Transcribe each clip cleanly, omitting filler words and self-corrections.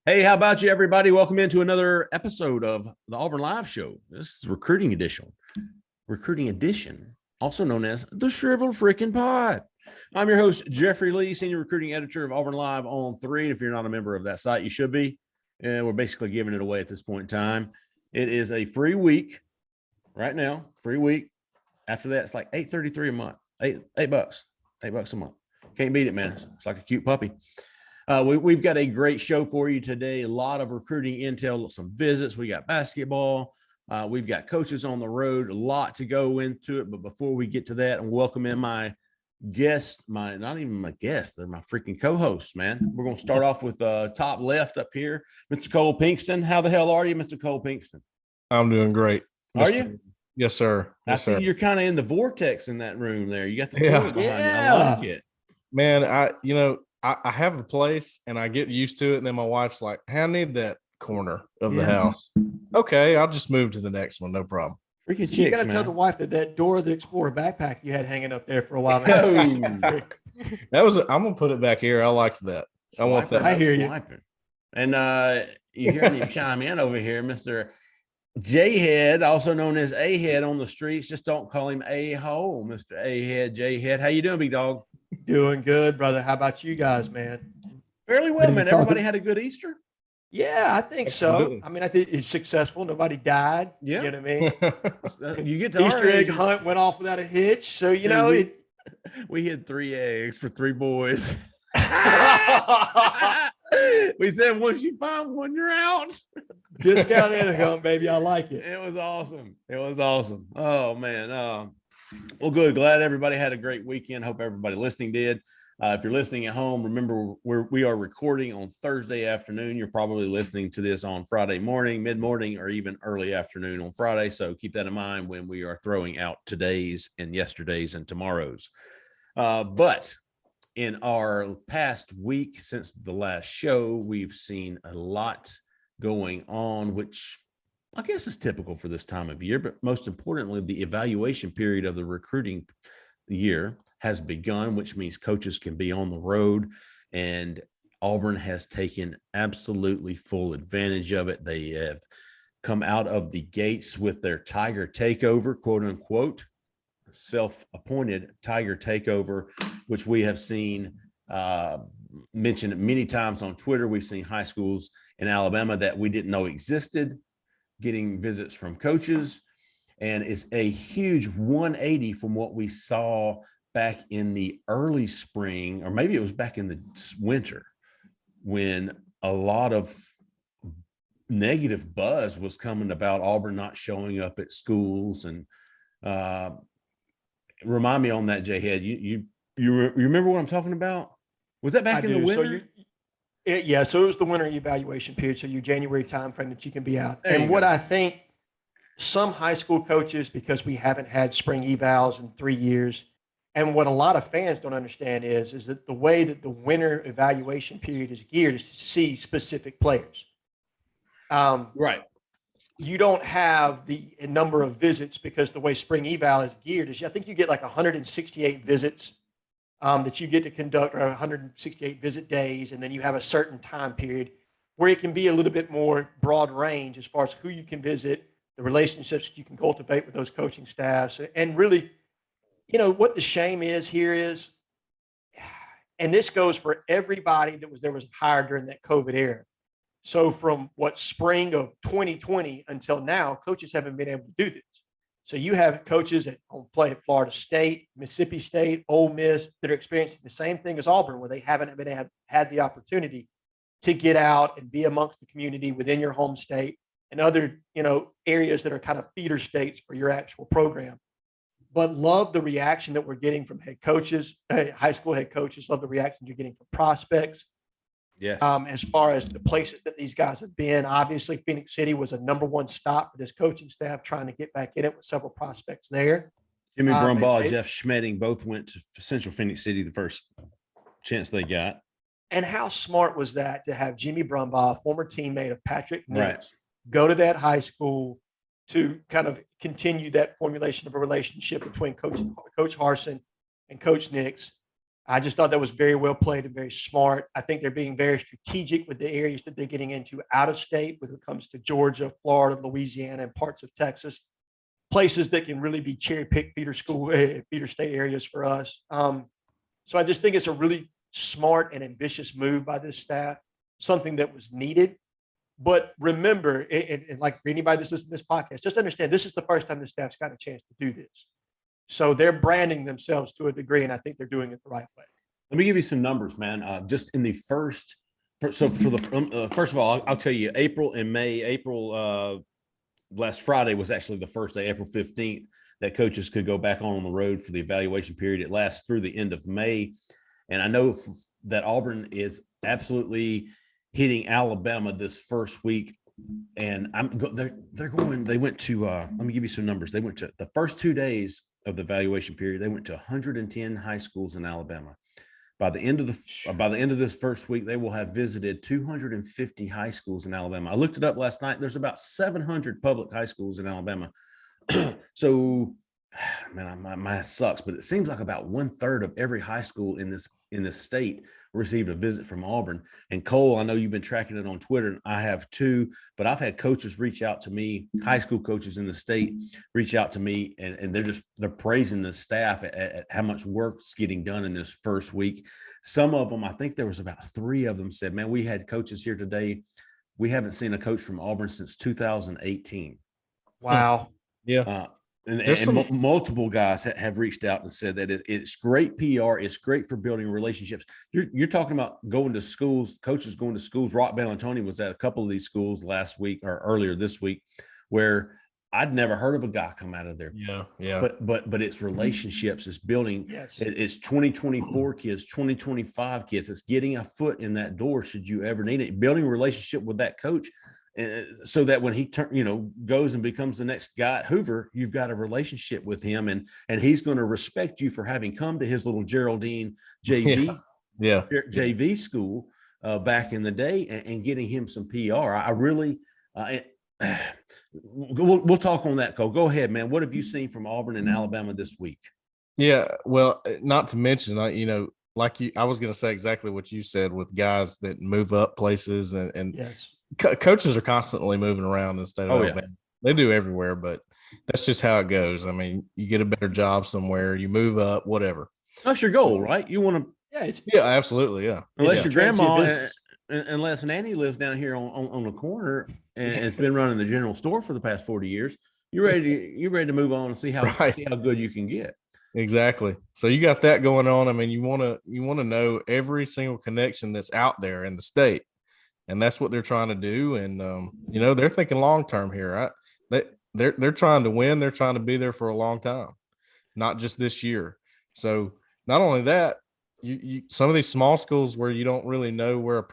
Hey, how about you, everybody? Welcome into another episode of the Auburn Live Show. This is recruiting edition, also known as the Shriveled Frickin' Pod. I'm your host, Jeffrey Lee, senior recruiting editor of Auburn Live on 3. If you're not a member of that site, you should be. And we're basically giving it away at this point in time. It is a free week right now, free week. After that, it's like $8.33 a month, $8 $8 a month. Can't beat it, man. It's like a cute puppy. We've got a great show for you today. A lot of recruiting intel, some visits. We got basketball. We've got coaches on the road. A lot to go into it. But before we get to that and welcome in my guest, not even my guest, they're my freaking co-hosts, man. We're going to start off with top left up here, Mr. Cole Pinkston. How the hell are you, Mr. Cole Pinkston? I'm doing great. Are you? Yes, sir. Yes, I see you're kind of in the vortex in that room there. You got the behind you. I like it. Man, I have a place and I get used to it. And then my wife's like, hey, I need that corner of the house. Okay, I'll just move to the next one. No problem. Freaking chicks, you got to tell the wife that Dora the Explorer backpack you had hanging up there for a while. Man. I'm going to put it back here. I liked that. I want that. I hear you. And you hear me chime in over here, Mr. Jhead, also known as A-Head on the streets. Just don't call him A-Hole, Mr. A-Head, Jhead. How you doing, big dog? Doing good, brother. How about you guys, man? Fairly well, man. Everybody had a good Easter? Yeah, I think so. I mean, I think it's successful. Nobody died. Yeah. You know what I mean? You get to Easter egg hunt went off without a hitch. So, we hit 3 eggs for 3 boys. We said, once you find one, you're out. Discount income, baby. I like it. It was awesome. Oh, man. Well, good. Glad everybody had a great weekend. Hope everybody listening did. If you're listening at home, remember we are recording on Thursday afternoon. You're probably listening to this on Friday morning, mid-morning, or even early afternoon on Friday. So keep that in mind when we are throwing out today's and yesterday's and tomorrow's. But in our past week since the last show, we've seen a lot going on, which I guess is typical for this time of year. But most importantly, the evaluation period of the recruiting year has begun, which means coaches can be on the road, and Auburn has taken absolutely full advantage of it. They have come out of the gates with their Tiger Takeover, quote unquote, self-appointed Tiger Takeover, which we have seen mentioned many times on Twitter. We've seen high schools in Alabama that we didn't know existed getting visits from coaches, and it's a huge 180 from what we saw back in the early spring, or maybe it was back in the winter, when a lot of negative buzz was coming about Auburn not showing up at schools. And remind me on that, Jhead. You remember what I'm talking about? Was that back in the winter? So it was the winter evaluation period. So your January timeframe that you can be out. And what I think some high school coaches, because we haven't had spring evals in 3 years, and what a lot of fans don't understand is that the way that the winter evaluation period is geared is to see specific players. Right. You don't have the number of visits because the way spring eval is geared is I think you get like 168 visits that you get to conduct, or 168 visit days, and then you have a certain time period where it can be a little bit more broad range as far as who you can visit, the relationships that you can cultivate with those coaching staffs, and really, what the shame is here is, and this goes for everybody that was hired during that COVID era. So from spring of 2020 until now, coaches haven't been able to do this. So you have coaches that play at Florida State, Mississippi State, Ole Miss that are experiencing the same thing as Auburn, where they haven't had the opportunity to get out and be amongst the community within your home state and other, areas that are kind of feeder states for your actual program. But love the reaction that we're getting from head coaches, high school head coaches. Love the reaction you're getting from prospects. Yes. As far as the places that these guys have been, obviously Phoenix City was a #1 stop for this coaching staff trying to get back in it with several prospects there. Jimmy Brumbaugh, Jeff Schmedding both went to Central Phoenix City the first chance they got. And how smart was that to have Jimmy Brumbaugh, former teammate of Patrick Nix, go to that high school to kind of continue that formulation of a relationship between Coach Harsin and Coach Nix. I just thought that was very well played and very smart. I think they're being very strategic with the areas that they're getting into out of state when it comes to Georgia, Florida, Louisiana, and parts of Texas, places that can really be cherry picked feeder state areas for us. So I just think it's a really smart and ambitious move by this staff, something that was needed. But remember, and like for anybody that's listening to this podcast, just understand this is the first time the staff's got a chance to do this. So they're branding themselves to a degree, and I think they're doing it the right way. Let me give you some numbers, man. Just in the first, first of all, I'll tell you, April and May. April last Friday was actually the first day, April 15th, that coaches could go back on the road for the evaluation period. It lasts through the end of May, and I know that Auburn is absolutely hitting Alabama this first week. And they went to, let me give you some numbers. They went to the first 2 days of the evaluation period. They went to 110 high schools in Alabama. By the end of this first week, they will have visited 250 high schools in Alabama. I looked it up last night. There's about 700 public high schools in Alabama. So, man, my math sucks, but it seems like about 1/3 of every high school in this state received a visit from Auburn. And Cole, I know you've been tracking it on Twitter, and I have too, but I've had coaches reach out to me, high school coaches in the state reach out to me, and they're praising the staff at how much work's getting done in this first week. Some of them, I think there was about 3 of them, said, man, we had coaches here today. We haven't seen a coach from Auburn since 2018. Wow. Yeah. And multiple guys have reached out and said that it's great PR. It's great for building relationships. You're talking about going to schools, coaches going to schools. Rock Bellantoni was at a couple of these schools last week or earlier this week, where I'd never heard of a guy come out of there. Yeah. But it's relationships. It's building. Yes. It's 2024 kids, 2025 kids. It's getting a foot in that door should you ever need it. Building a relationship with that coach. So that when he goes and becomes the next guy at Hoover, you've got a relationship with him, and he's going to respect you for having come to his little Geraldine JV school back in the day and getting him some PR. I really, we'll talk on that, Cole. Go ahead, man. What have you seen from Auburn and Alabama this week? Yeah, well, not to mention, I was going to say exactly what you said with guys that move up places and yes. Coaches are constantly moving around in the state of Alabama. Yeah. They do everywhere, but that's just how it goes. I mean, you get a better job somewhere, you move up, whatever. That's your goal, right? You want to. Yeah, absolutely. Yeah. Unless your grandma, unless Nanny lives down here on the corner and has been running the general store for the past 40 years, you're ready to move on and see how good you can get. Exactly. So you got that going on. I mean, you want to know every single connection that's out there in the state. And that's what they're trying to do. And, they're thinking long-term here. They're trying to win. They're trying to be there for a long time, not just this year. So not only that, you some of these small schools where you don't really know where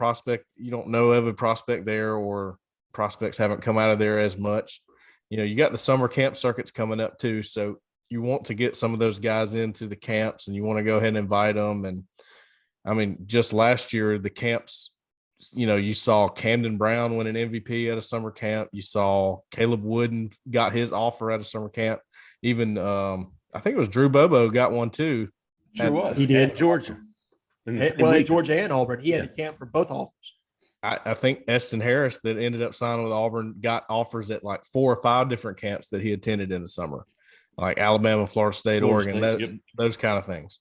you don't know of a prospect there, or prospects haven't come out of there as much. You got the summer camp circuits coming up too. So you want to get some of those guys into the camps, and you want to go ahead and invite them. And I mean, just last year, the camps, you saw Camden Brown win an MVP at a summer camp. You saw Caleb Wooden got his offer at a summer camp. Even I think it was Drew Bobo got one too. Sure was. He did. At Georgia. At Georgia and Auburn. He had a camp for both offers. I think Eston Harris, that ended up signing with Auburn, got offers at like 4 or 5 different camps that he attended in the summer, like Alabama, Florida State, Oregon, those kind of things.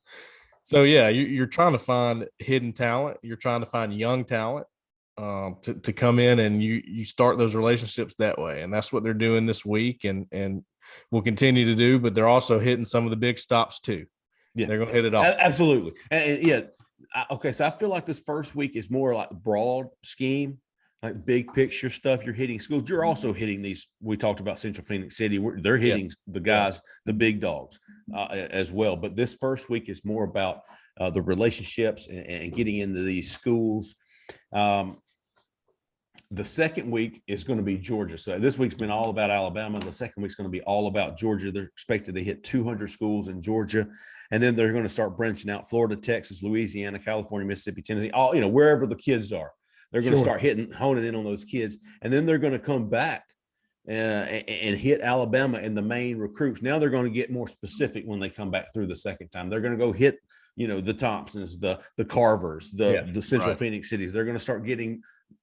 So, yeah, you're trying to find hidden talent. You're trying to find young talent to come in, and you start those relationships that way. And that's what they're doing this week and will continue to do. But they're also hitting some of the big stops too. Yeah, they're going to hit it off. Absolutely. And yeah. Okay. So I feel like this first week is more like broad scheme, like big picture stuff. You're hitting schools. You're also hitting these. We talked about Central Phoenix City. They're hitting the guys, the big dogs as well. But this first week is more about the relationships and getting into these schools. The second week is going to be Georgia. So this week's been all about Alabama. The second week's going to be all about Georgia. They're expected to hit 200 schools in Georgia. And then they're going to start branching out Florida, Texas, Louisiana, California, Mississippi, Tennessee, all, wherever the kids are. They're going to start honing in on those kids. And then they're going to come back and hit Alabama and the main recruits. Now they're going to get more specific when they come back through the second time. They're going to go hit the Thompsons, the Carvers, the Central right. Phoenix cities. They're going to start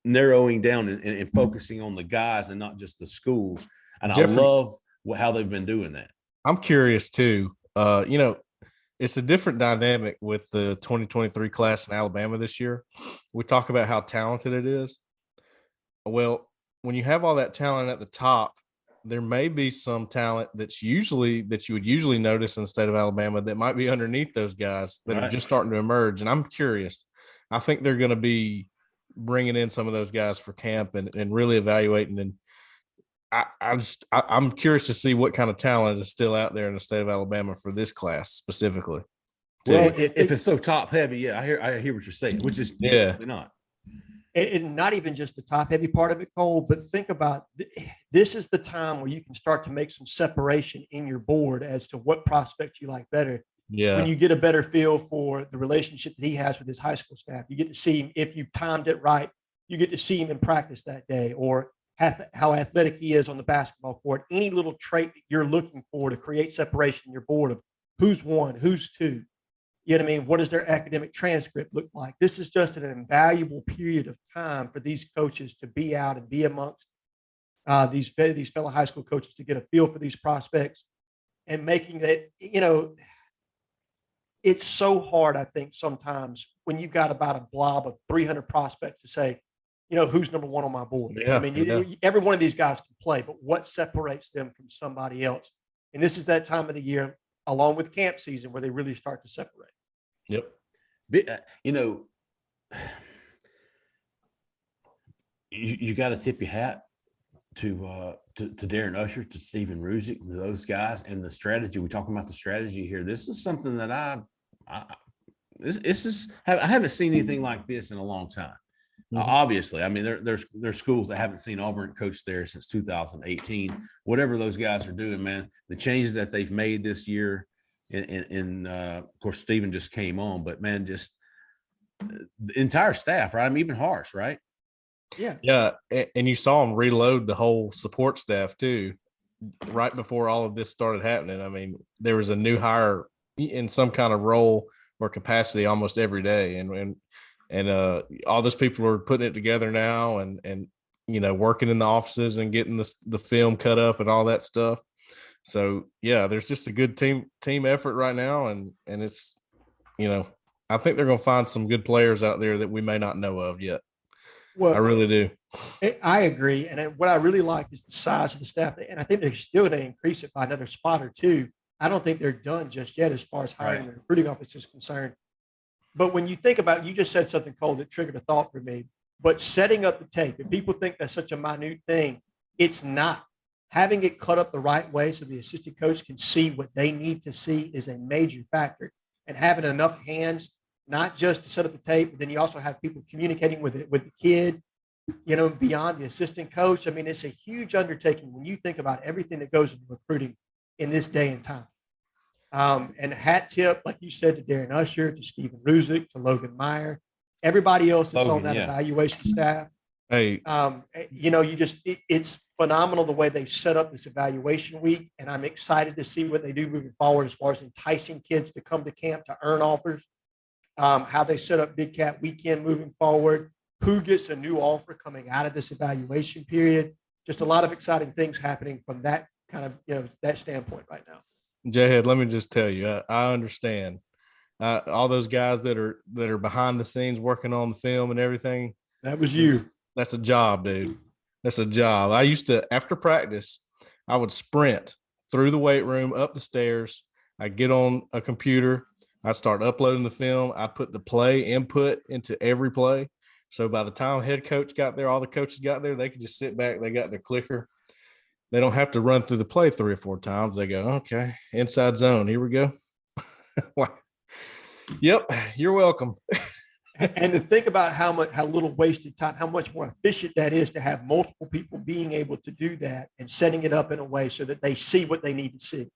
narrowing down and focusing on the guys and not just the schools. And Jeffrey, I love how they've been doing that. I'm curious too. It's a different dynamic with the 2023 class in Alabama this year. We talk about how talented it is. Well, when you have all that talent at the top, there may be some talent that you would usually notice in the state of Alabama that might be underneath those guys that are just starting to emerge. And I'm curious. I think they're going to be bringing in some of those guys for camp and really evaluating. And I'm curious to see what kind of talent is still out there in the state of Alabama for this class specifically. Well, if it's so top heavy, yeah, I hear what you're saying, which is not. And not even just the top heavy part of it, Cole, but think about this is the time where you can start to make some separation in your board as to what prospects you like better. Yeah. When you get a better feel for the relationship that he has with his high school staff, you get to see him, if you timed it right, you get to see him in practice that day, or how athletic he is on the basketball court. Any little trait that you're looking for to create separation in your board of who's one, who's two. You know what I mean? What does their academic transcript look like? This is just an invaluable period of time for these coaches to be out and be amongst these fellow high school coaches to get a feel for these prospects and making that, it's so hard, I think, sometimes when you've got about a blob of 300 prospects to say, who's number one on my board. Yeah, every one of these guys can play, but what separates them from somebody else? And this is that time of the year, along with camp season, where they really start to separate. Yep. You got to tip your hat to Darren Usher, to Stephen Ruzick, to those guys, and the strategy. We're talking about the strategy here. This is something that I haven't seen anything like this in a long time. Obviously, I mean, there's schools that haven't seen Auburn coach there since 2018. Whatever those guys are doing, man, the changes that they've made this year, and of course, Stephen just came on, but man, just the entire staff, right? I mean, even Harsh, right? Yeah. And you saw him reload the whole support staff too, right before all of this started happening. I mean, there was a new hire in some kind of role or capacity almost every day. And all those people are putting it together now and working in the offices and getting the film cut up and all that stuff. So yeah, there's just a good team effort right now. And it's, I think they're going to find some good players out there that we may not know of yet. Well, I really do. I agree. And what I really like is the size of the staff. And I think they're still going to increase it by another spot or two. I don't think they're done just yet as far as hiring the recruiting office is concerned. But when you think about, you just said something, Cole, that triggered a thought for me. But setting up the tape, and people think that's such a minute thing, it's not. Having it cut up the right way so the assistant coach can see what they need to see is a major factor. And having enough hands, not just to set up the tape, but then you also have people communicating with the kid, beyond the assistant coach. I mean, it's a huge undertaking when you think about everything that goes into recruiting in this day and time. And hat tip, like you said, to Darren Usher, to Stephen Ruzick, to Logan Meyer, everybody else that's on that evaluation staff. Hey, it's phenomenal the way they set up this evaluation week. And I'm excited to see what they do moving forward as far as enticing kids to come to camp to earn offers, how they set up Big Cat weekend moving forward, who gets a new offer coming out of this evaluation period. Just a lot of exciting things happening from that kind of, that standpoint right now. Jhead, let me just tell you, I understand all those guys that are behind the scenes working on the film and everything. That was you. That's a job, dude. That's a job. I used to, after practice, I would sprint through the weight room, up the stairs. I'd get on a computer. I'd start uploading the film. I'd put the play input into every play. So by the time head coach got there, all the coaches got there, they could just sit back. They got their clicker. They don't have to run through the play 3 or 4 times. They go, okay, inside zone. Here we go. Yep, you're welcome. And to think about how little wasted time, how much more efficient that is to have multiple people being able to do that and setting it up in a way so that they see what they need to see.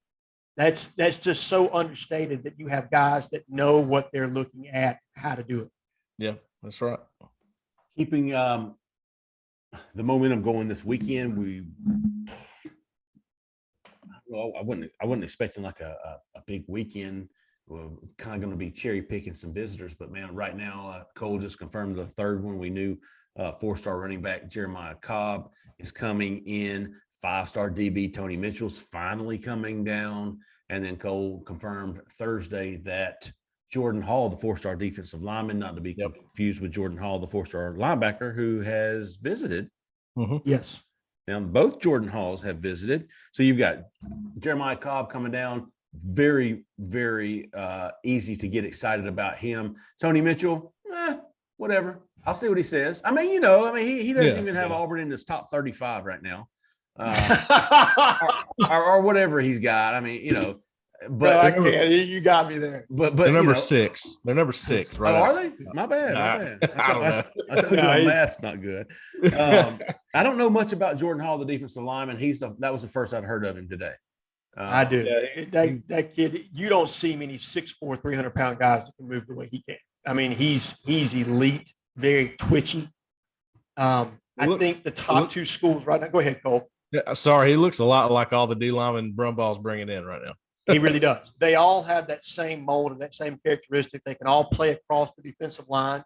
That's just so understated that you have guys that know what they're looking at, how to do it. Yeah, that's right. Keeping the momentum going this weekend, I wasn't expecting like a big weekend well, kind of going to be cherry picking some visitors, but man, right now, Cole just confirmed the third one. We knew 4-star running back Jeremiah Cobb is coming in. 5-star DB Tony Mitchell's finally coming down. And then Cole confirmed Thursday that Jordan Hall, the 4-star defensive lineman, not to be confused with Jordan Hall, the 4-star linebacker who has visited. Yes. Now, both Jordan Halls have visited. So you've got Jeremiah Cobb coming down. Very, very easy to get excited about him. Tony Mitchell, whatever. I'll see what he says. I mean, he doesn't even have Auburn in his top 35 right now. Or whatever he's got. I mean, but no, you got me there. But they're number 6. They're number 6, right? Oh, are they? My bad. I don't know. I told you my math's not good. I don't know much about Jordan Hall, the defensive lineman. That was the first I'd heard of him today. I do. That kid, you don't see many 6'4", 300-pound guys that can move the way he can. I mean, he's elite, very twitchy. I think the top 2 schools right now. Go ahead, Cole. Yeah, sorry, he looks a lot like all the D linemen Brumball's bringing in right now. He really does. They all have that same mold and that same characteristic. They can all play across the defensive line,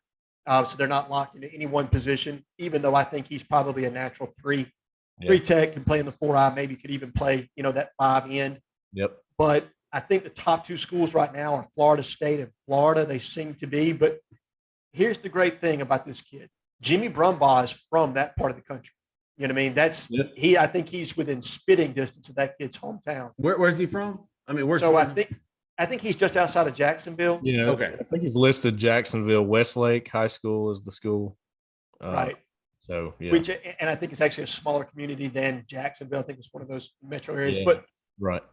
so they're not locked into any one position. Even though I think he's probably a natural 3 tech, can play in the 4-eye, maybe could even play, that 5 end. Yep. But I think the top 2 schools right now are Florida State and Florida. They seem to be. But here's the great thing about this kid: Jimmy Brumbaugh is from that part of the country. You know what I mean? I think he's within spitting distance of that kid's hometown. Where's he from? I mean, I think he's just outside of Jacksonville. Yeah. Okay. I think he's listed Jacksonville Westlake High School as the school. Right. So yeah. And I think it's actually a smaller community than Jacksonville. I think it's one of those metro areas. Yeah. But right.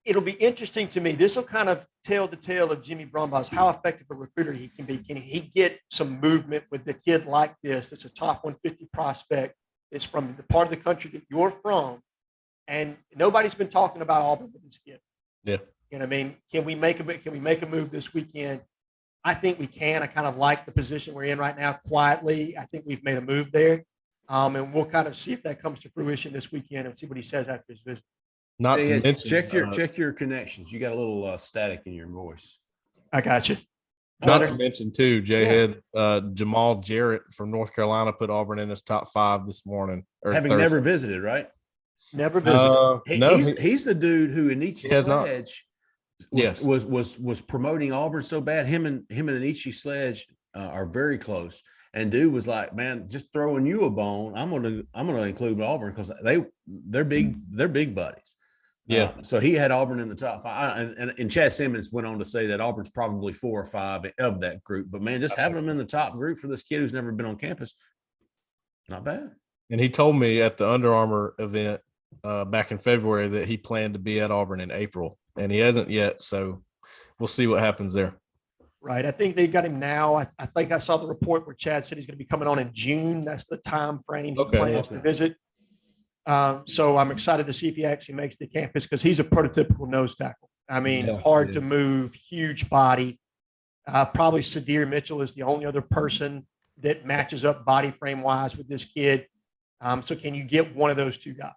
It'll be interesting to me. This will kind of tell the tale of Jimmy Brumbaugh's how effective a recruiter he can be. Can he get some movement with the kid like this? It's a top 150 prospect. It's from the part of the country that you're from. And nobody's been talking about Auburn with this kid. Yeah. You know what I mean? Can we make a move this weekend? I think we can. I kind of like the position we're in right now quietly. I think we've made a move there. And we'll kind of see if that comes to fruition this weekend and see what he says after his visit. Not to mention, check your connections. You got a little static in your voice. I got you. Not to mention too, Jhead, Jamal Jarrett from North Carolina put Auburn in his top 5 this morning. Having Thursday. never visited, right? Never visited. He's the dude who Anichi Sledge was promoting Auburn so bad. Him and Anichi Sledge are very close. And dude was like, man, just throwing you a bone. I'm gonna include Auburn because they're big buddies. Yeah. So he had Auburn in the top 5, and Chad Simmons went on to say that Auburn's probably 4 or 5 of that group. But man, just having them in the top group for this kid who's never been on campus, not bad. And he told me at the Under Armour event back in February that he planned to be at Auburn in April, and he hasn't yet. So we'll see what happens there. Right. I think they got him now. I think I saw the report where Chad said he's going to be coming on in June. That's the time frame he plans to visit. So I'm excited to see if he actually makes the campus because he's a prototypical nose tackle. I mean, hard to move, huge body. Probably Sadir Mitchell is the only other person that matches up body frame wise with this kid. So can you get one of those 2 guys?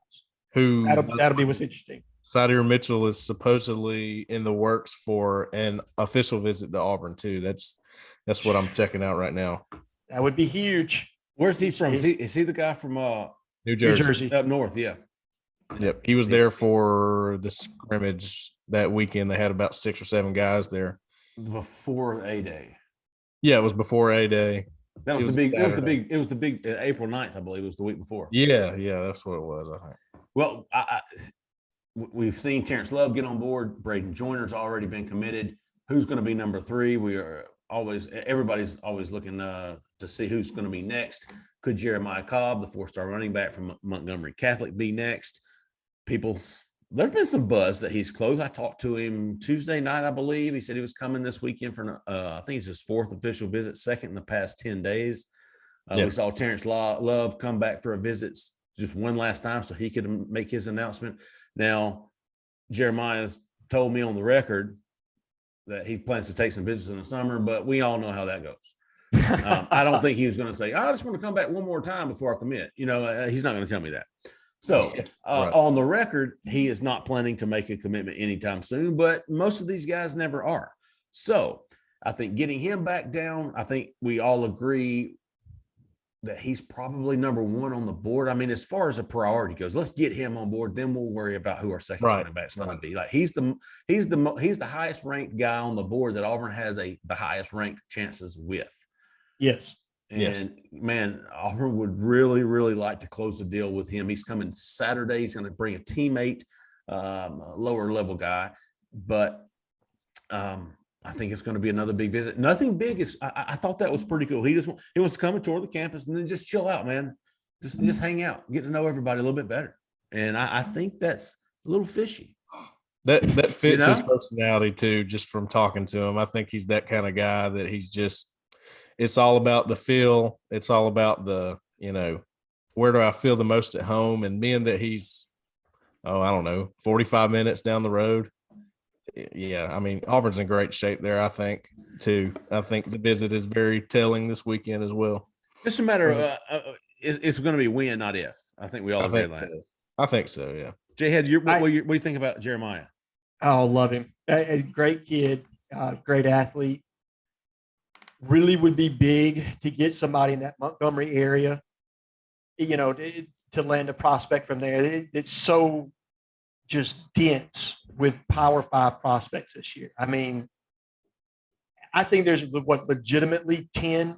That'll be what's interesting. Sadir Mitchell is supposedly in the works for an official visit to Auburn too. That's what I'm checking out right now. That would be huge. Where's he from? Is he the guy from New Jersey up north? Yeah. Yep. He was there for the scrimmage that weekend. They had about 6 or 7 guys there before A-Day. Yeah, it was before A-Day. That was the big April 9th, I believe. It was the week before. Yeah, that's what it was, I think. Well, we've seen Terrence Love get on board. Braden Joyner's already been committed. Who's going to be number 3? Everybody's always looking to see who's going to be next. Could Jeremiah Cobb, the 4-star running back from Montgomery Catholic, be next? There's been some buzz that he's close. I talked to him Tuesday night, I believe. He said he was coming this weekend for, I think it's his 4th official visit, 2nd in the past 10 days. We saw Terrence Love come back for a visit just one last time so he could make his announcement. Now, Jeremiah's told me on the record that he plans to take some visits in the summer, but we all know how that goes. I don't think he was going to say, I just want to come back one more time before I commit. He's not going to tell me that. So Right. on the record, he is not planning to make a commitment anytime soon, but most of these guys never are. So I think getting him back down, I think we all agree that he's probably number one on the board. I mean, as far as a priority goes, let's get him on board. Then we'll worry about who our second running back is going to be. Like he's the highest ranked guy on the board that Auburn has the highest ranked chances with. Yes. And man, Auburn would really, really like to close the deal with him. He's coming Saturday. He's going to bring a teammate, a lower level guy, but I think it's going to be another big visit. Nothing big is. I thought that was pretty cool. He wants to come and tour the campus and then just chill out, man. Just hang out, get to know everybody a little bit better. And I think that's a little fishy. That fits his personality too. Just from talking to him, I think he's that kind of guy that he's just. It's all about the feel. It's all about the, where do I feel the most at home? And being that he's, I don't know, 45 minutes down the road. Yeah, I mean, Auburn's in great shape there, I think, too. I think the visit is very telling this weekend as well. Just a matter of it's going to be when, not if. I think we all agree on that. So. I think so, yeah. Jhead, what do you think about Jeremiah? Oh, love him. A great kid, great athlete. Really would be big to get somebody in that Montgomery area, to land a prospect from there. It's so just dense with Power 5 prospects this year. I mean, I think there's legitimately 10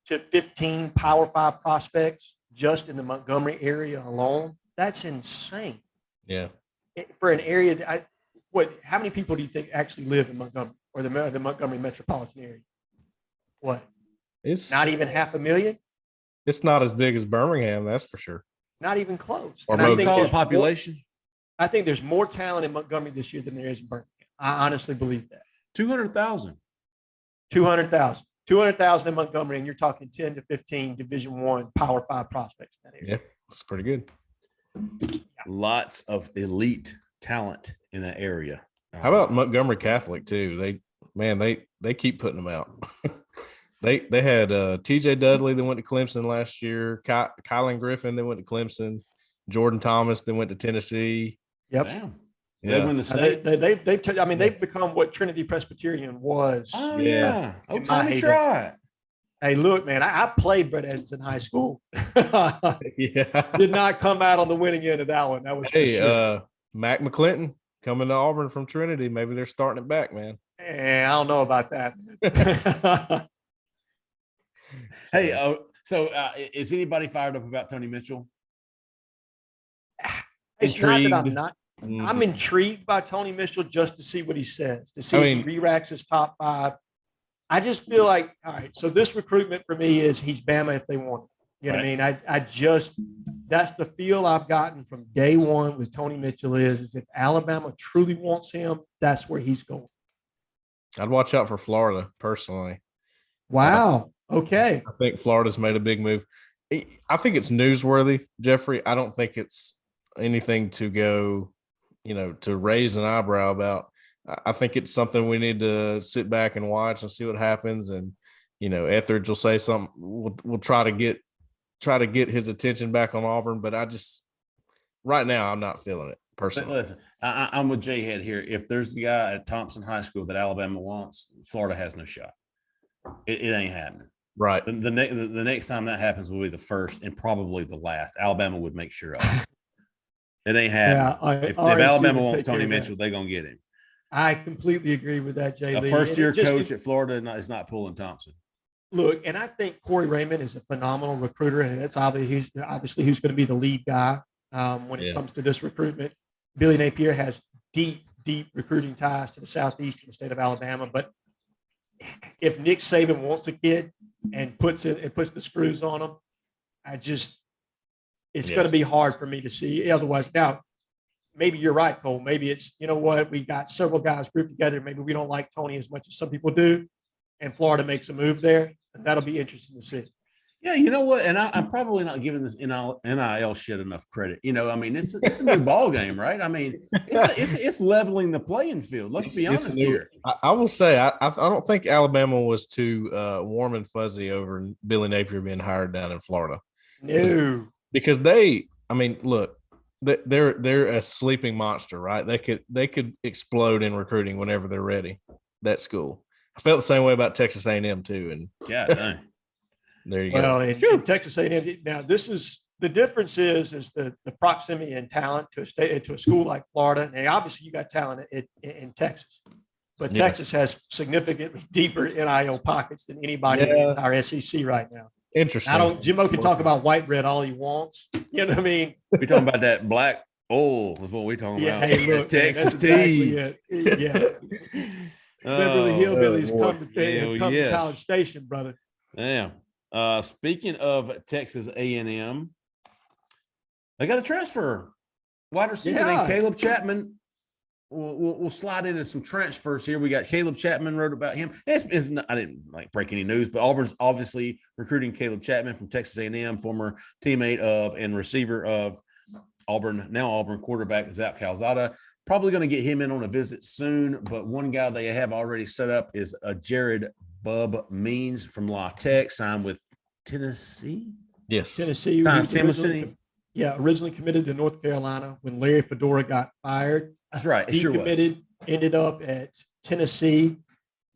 to 15 Power 5 prospects just in the Montgomery area alone. That's insane. Yeah. For an area that how many people do you think actually live in Montgomery or the Montgomery metropolitan area? What? It's not even 500,000. It's not as big as Birmingham, that's for sure. Not even close. Or the population. I think there's more talent in Montgomery this year than there is in Birmingham. I honestly believe that. 200,000. 200,000. 200,000 in Montgomery, and you're talking 10 to 15 Division I Power 5 prospects in that area. Yeah, that's pretty good. Lots of elite talent in that area. How about Montgomery Catholic too? They keep putting them out. They had TJ Dudley that went to Clemson last year, Kylan Griffin that went to Clemson, Jordan Thomas that went to Tennessee. Yep. Damn. Yeah. They win the state. They've become what Trinity Presbyterian was. Oh yeah. Oh, time to try. Hey, look, man, I played Brett Edmonds in high school. Yeah. Did not come out on the winning end of that one. That was sure. Mac McClinton coming to Auburn from Trinity. Maybe they're starting it back, man. I don't know about that. Hey, so is anybody fired up about Tony Mitchell? It's not that I'm not. I'm intrigued by Tony Mitchell just to see what he says, to see if he re-racks his top 5. I just feel like, all right, so this recruitment for me is he's Bama if they want him. You know what I mean? That's the feel I've gotten from day one with Tony Mitchell is if Alabama truly wants him, that's where he's going. I'd watch out for Florida personally. Wow. Okay. I think Florida's made a big move. I think it's newsworthy, Jeffrey. I don't think it's anything to go, to raise an eyebrow about. I think it's something we need to sit back and watch and see what happens. And, Etheridge will say something. We'll try to get his attention back on Auburn. But right now, I'm not feeling it personally. Listen, I'm with Jhead here. If there's a guy at Thompson High School that Alabama wants, Florida has no shot. It ain't happening. Right. The next time that happens will be the first and probably the last. Alabama would make sure of it. It ain't happening. If Alabama wants Tony Mitchell, they're going to get him. I completely agree with that, Jay. A first-year coach at Florida is not pulling Thompson. Look, and I think Corey Raymond is a phenomenal recruiter, and it's obviously who's going to be the lead guy when it comes to this recruitment. Billy Napier has deep recruiting ties to the southeastern state of Alabama, but if Nick Saban wants a kid and puts the screws on him, it's going to be hard for me to see otherwise. Now, maybe you're right, Cole. Maybe it's, we got several guys grouped together. Maybe we don't like Tony as much as some people do, and Florida makes a move there, and that'll be interesting to see. Yeah, you know what? And I'm probably not giving this NIL shit enough credit. It's a new ball game, right? I mean, it's leveling the playing field. Let's be honest here. I will say I don't think Alabama was too warm and fuzzy over Billy Napier being hired down in Florida. No, because I mean, look, they're a sleeping monster, right? They could explode in recruiting whenever they're ready. That school. I felt the same way about Texas A&M too, and Yeah, dang. there you Well, go. in Texas A&M, now this is the difference is the proximity and talent to a school like Florida. And obviously, you got talent in Texas, but Yeah. Texas has significantly deeper NIL pockets than anybody in the entire SEC right now. Interesting. Jimbo can talk about white bread all he wants. You know what I mean? We talking about that black oil is what we talking Yeah, about. hey, look, man, Texas that's exactly tea. it. Yeah. Beverly Hillbillies come to College Station, brother. Yeah. Speaking of Texas A&M, they got a transfer. Wide receiver named Caleb Chapman. We'll slide into some transfers here. We got Caleb Chapman, wrote about him. I didn't break any news, but Auburn's obviously recruiting Caleb Chapman from Texas A&M, former teammate of and receiver of Auburn, now Auburn quarterback Zach Calzada. Probably going to get him in on a visit soon, but one guy they have already set up is a Jhead Bub Means from La Tech, signed with Tennessee. Yes. Tennessee. Originally committed to North Carolina when Larry Fedora got fired. That's right. He committed, ended up at Tennessee.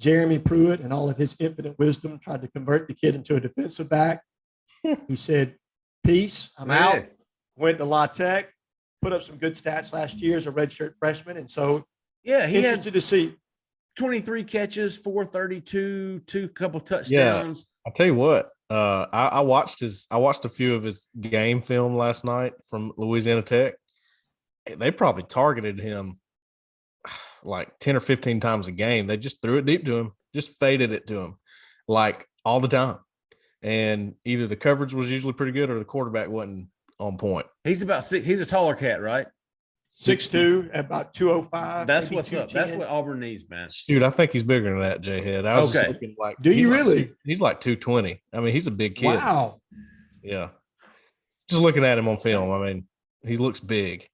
Jeremy Pruitt, and all of his infinite wisdom, tried to convert the kid into a defensive back. He said, peace, I'm out. Went to La Tech, put up some good stats last year as a redshirt freshman. And so, he interested to see 23 catches, 432, two couple touchdowns. Yeah, I'll tell you what. I watched a few of his game film last night from Louisiana Tech. They probably targeted him like 10 or 15 times a game. They just threw it deep to him, just faded it to him like all the time. And either the coverage was usually pretty good or the quarterback wasn't on point. He's about six. He's a taller cat, right? 6'2", about 205. That's what's up. That's what Auburn needs, man. Dude, I think he's bigger than that, Jhead. I was just looking like. Do you really? He's like 220. I mean, he's a big kid. Wow. Yeah. Just looking at him on film, I mean, he looks big.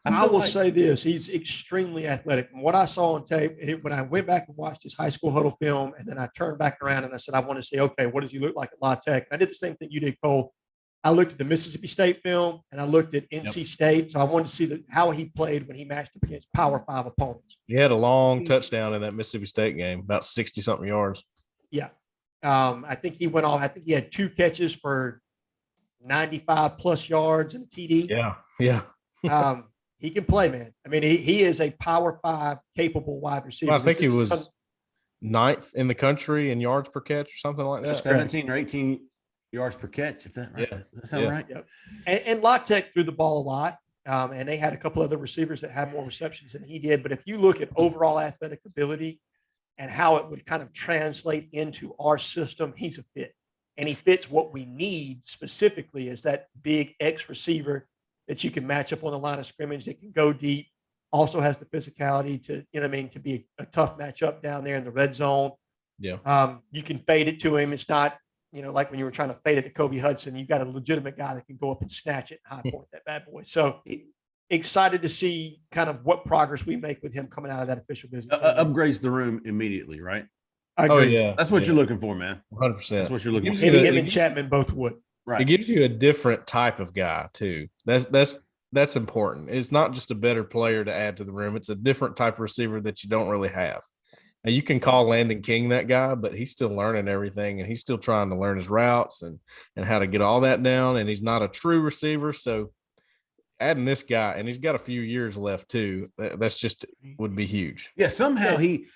I will say this: he's extremely athletic. From what I saw on tape, when I went back and watched his high school huddle film, and then I turned back around and I said, I want to see, okay, what does he look like at La Tech? And I did the same thing you did, Cole. I looked at the Mississippi State film and I looked at NC State. So I wanted to see how he played when he matched up against Power 5 opponents. He had a long touchdown in that Mississippi State game, about 60-something yards. Yeah. I think he went off. I think he had 2 catches for 95-plus yards and a TD. Yeah. He can play, man. I mean, he is a Power 5 capable wide receiver. Well, I think he was 9th in the country in yards per catch or something like that. 17 or 18 yards per catch, if that right? Yeah. Does that sound right? Yep. And La Tech threw the ball a lot, and they had a couple other receivers that had more receptions than he did. But if you look at overall athletic ability and how it would kind of translate into our system, he's a fit. And he fits what we need specifically as that big X receiver that you can match up on the line of scrimmage, that can go deep, also has the physicality to, to be a tough matchup down there in the red zone. Yeah. You can fade it to him. It's not, like when you were trying to fade it to Kobe Hudson, you've got a legitimate guy that can go up and snatch it and high point that bad boy. So excited to see kind of what progress we make with him coming out of that official visit. Upgrades the room immediately, right? I agree. Yeah. That's what you're looking for, man. 100%. That's what you're looking for. Him and Chapman both would. Right. It gives you a different type of guy too. That's important. It's not just a better player to add to the room. It's a different type of receiver that you don't really have. Now you can call Landon King that guy, but he's still learning everything and he's still trying to learn his routes and how to get all that down. And he's not a true receiver. So adding this guy, and he's got a few years left too. That's just would be huge. Yeah. Somehow he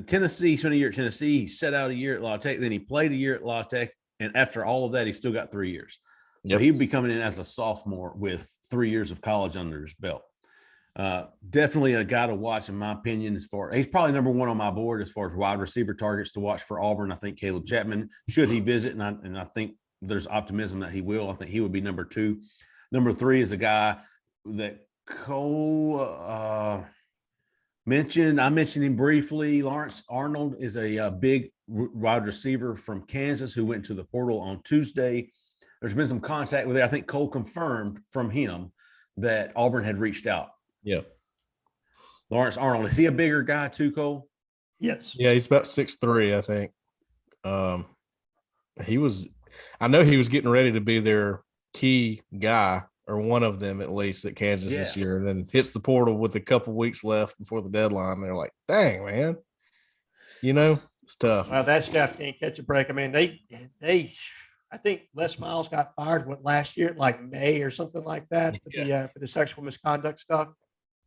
Tennessee spent a year at Tennessee. He set out a year at La Tech. Then he played a year at La Tech. And after all of that, he still got 3 years. So he'd be coming in as a sophomore with 3 years of college under his belt. Definitely a guy to watch, in my opinion. He's probably number one on my board as far as wide receiver targets to watch for Auburn. I think Caleb Chapman, should he visit, and I think there's optimism that he will. I think he would be number 2. Number 3 is a guy that Cole mentioned. I mentioned him briefly. Lawrence Arnold is a big wide receiver from Kansas who went to the portal on Tuesday. There's been some contact with it. I think Cole confirmed from him that Auburn had reached out. Yeah. Lawrence Arnold, is he a bigger guy too, Cole? Yes. Yeah, he's about 6'3", I think. I know he was getting ready to be their key guy or one of them at least at Kansas this year, and then hits the portal with a couple weeks left before the deadline. They're like, dang, man, it's tough. Well, that staff can't catch a break. I mean, they I think Les Miles got fired last year, like May or something like that for the sexual misconduct stuff.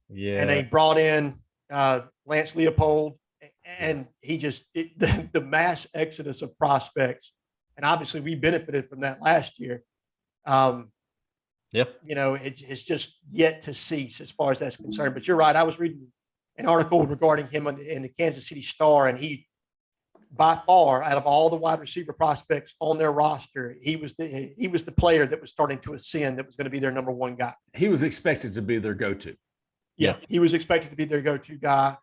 Yeah. And they brought in Lance Leopold, and he just the mass exodus of prospects. And obviously we benefited from that last year. It's just yet to cease as far as that's concerned. But you're right. I was reading an article regarding him in the Kansas City Star, and he, by far, out of all the wide receiver prospects on their roster, he was the player that was starting to ascend, that was going to be their number one guy. He was expected to be their go-to. Yeah, he was expected to be their go-to guy.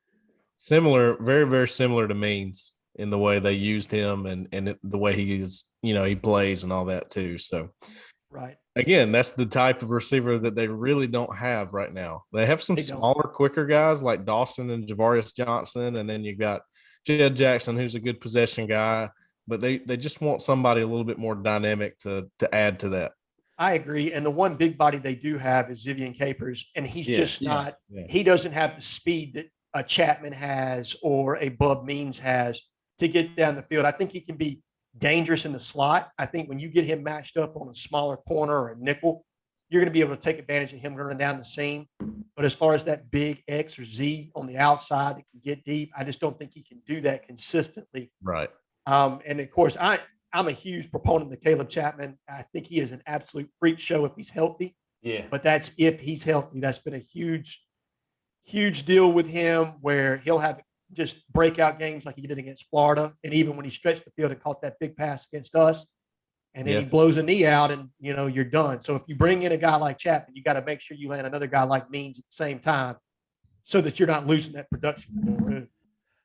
Similar, very, very similar to Means in the way they used him and the way he is, he plays and all that too. So, right. Again, that's the type of receiver that they really don't have right now. They have some smaller, quicker guys like Dawson and Javarius Johnson, and then you got Jhead Jackson, who's a good possession guy, but they just want somebody a little bit more dynamic to add to that. I agree. And the one big body they do have is Vivian Capers, and he's just not – he doesn't have the speed that a Chapman has or a Bub Means has to get down the field. I think he can be dangerous in the slot. I think when you get him matched up on a smaller corner or a nickel, you're going to be able to take advantage of him running down the seam. But as far as that big X or Z on the outside that can get deep, I just don't think he can do that consistently. Right. And of course, I'm a huge proponent of Caleb Chapman. I think he is an absolute freak show if he's healthy. Yeah. But that's if he's healthy. That's been a huge deal with him, where he'll have just breakout games like he did against Florida. And even when he stretched the field and caught that big pass against us, and then he blows a knee out and, you're done. So if you bring in a guy like Chapman, you got to make sure you land another guy like Means at the same time so that you're not losing that production.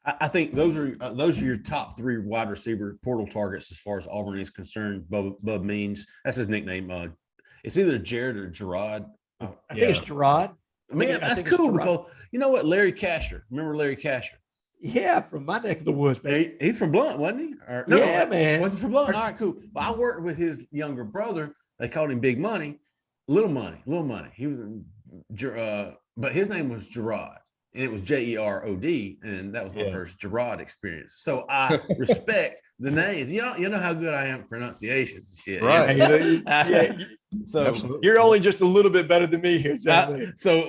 I think those are your top three wide receiver portal targets as far as Auburn is concerned. Bub Means, that's his nickname. It's either Jared or Gerard. I think it's Gerard. Man, that's cool because you know what? Larry Casher. Remember Larry Casher? Yeah, from my neck of the woods, man. He's from Blunt, wasn't he? Man. Wasn't from Blunt. All right, cool. But I worked with his younger brother. They called him Big Money, Little Money. He was, but his name was Gerard, and it was Jerod, and that was my first Gerard experience. So I respect the names. You know how good I am at pronunciations and shit. Right. So absolutely. You're only just a little bit better than me here, John. So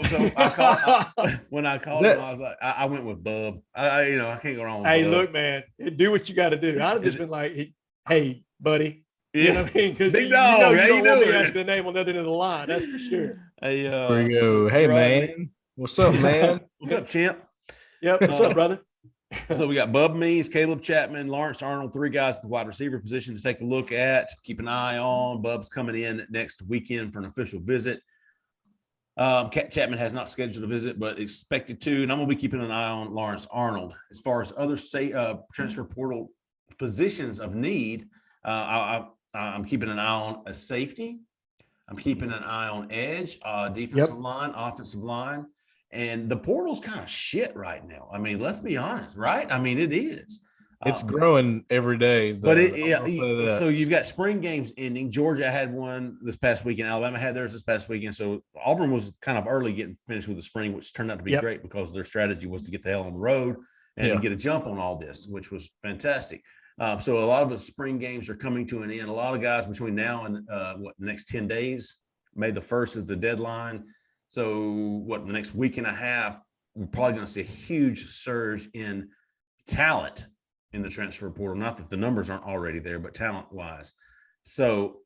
when I called him, I was like, I went with Bub. I can't go wrong with Hey, Bub. look, man, do what you got to do. I'd have just been like, hey, buddy. You know what I mean? Because big dog, you don't want me asking the name on the other end of the line. That's for sure. Hey, there you go. Hey, man. What's up, man? What's up, champ? Yep. What's up, brother? So we got Bub Means, Caleb Chapman, Lawrence Arnold, three guys at the wide receiver position to take a look at, keep an eye on. Bub's coming in next weekend for an official visit. Chapman has not scheduled a visit, but expected to, and I'm going to be keeping an eye on Lawrence Arnold. As far as other transfer portal positions of need, I'm keeping an eye on a safety. I'm keeping an eye on edge, defensive line, offensive line. And the portal's kind of shit right now. I mean, let's be honest, right? I mean, it is. It's growing every day. But so you've got spring games ending. Georgia had one this past weekend. Alabama had theirs this past weekend. So Auburn was kind of early getting finished with the spring, which turned out to be great because their strategy was to get the hell on the road and get a jump on all this, which was fantastic. So a lot of the spring games are coming to an end. A lot of guys between now and the next 10 days, May the 1st is the deadline. So the next week and a half, we're probably going to see a huge surge in talent in the transfer portal. Not that the numbers aren't already there, but talent-wise. So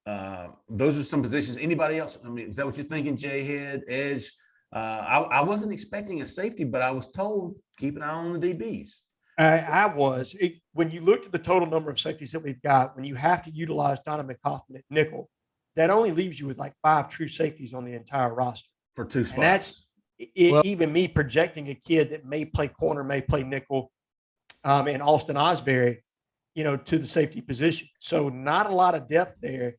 those are some positions. Anybody else? I mean, is that what you're thinking, Jhead, edge? I wasn't expecting a safety, but I was told keep an eye on the DBs. I was. When you looked at the total number of safeties that we've got, when you have to utilize Donovan Kaufman at nickel, that only leaves you with like 5 true safeties on the entire roster. For 2 spots. And that's even me projecting a kid that may play corner, may play nickel, and Austin Osbury, to the safety position. So not a lot of depth there.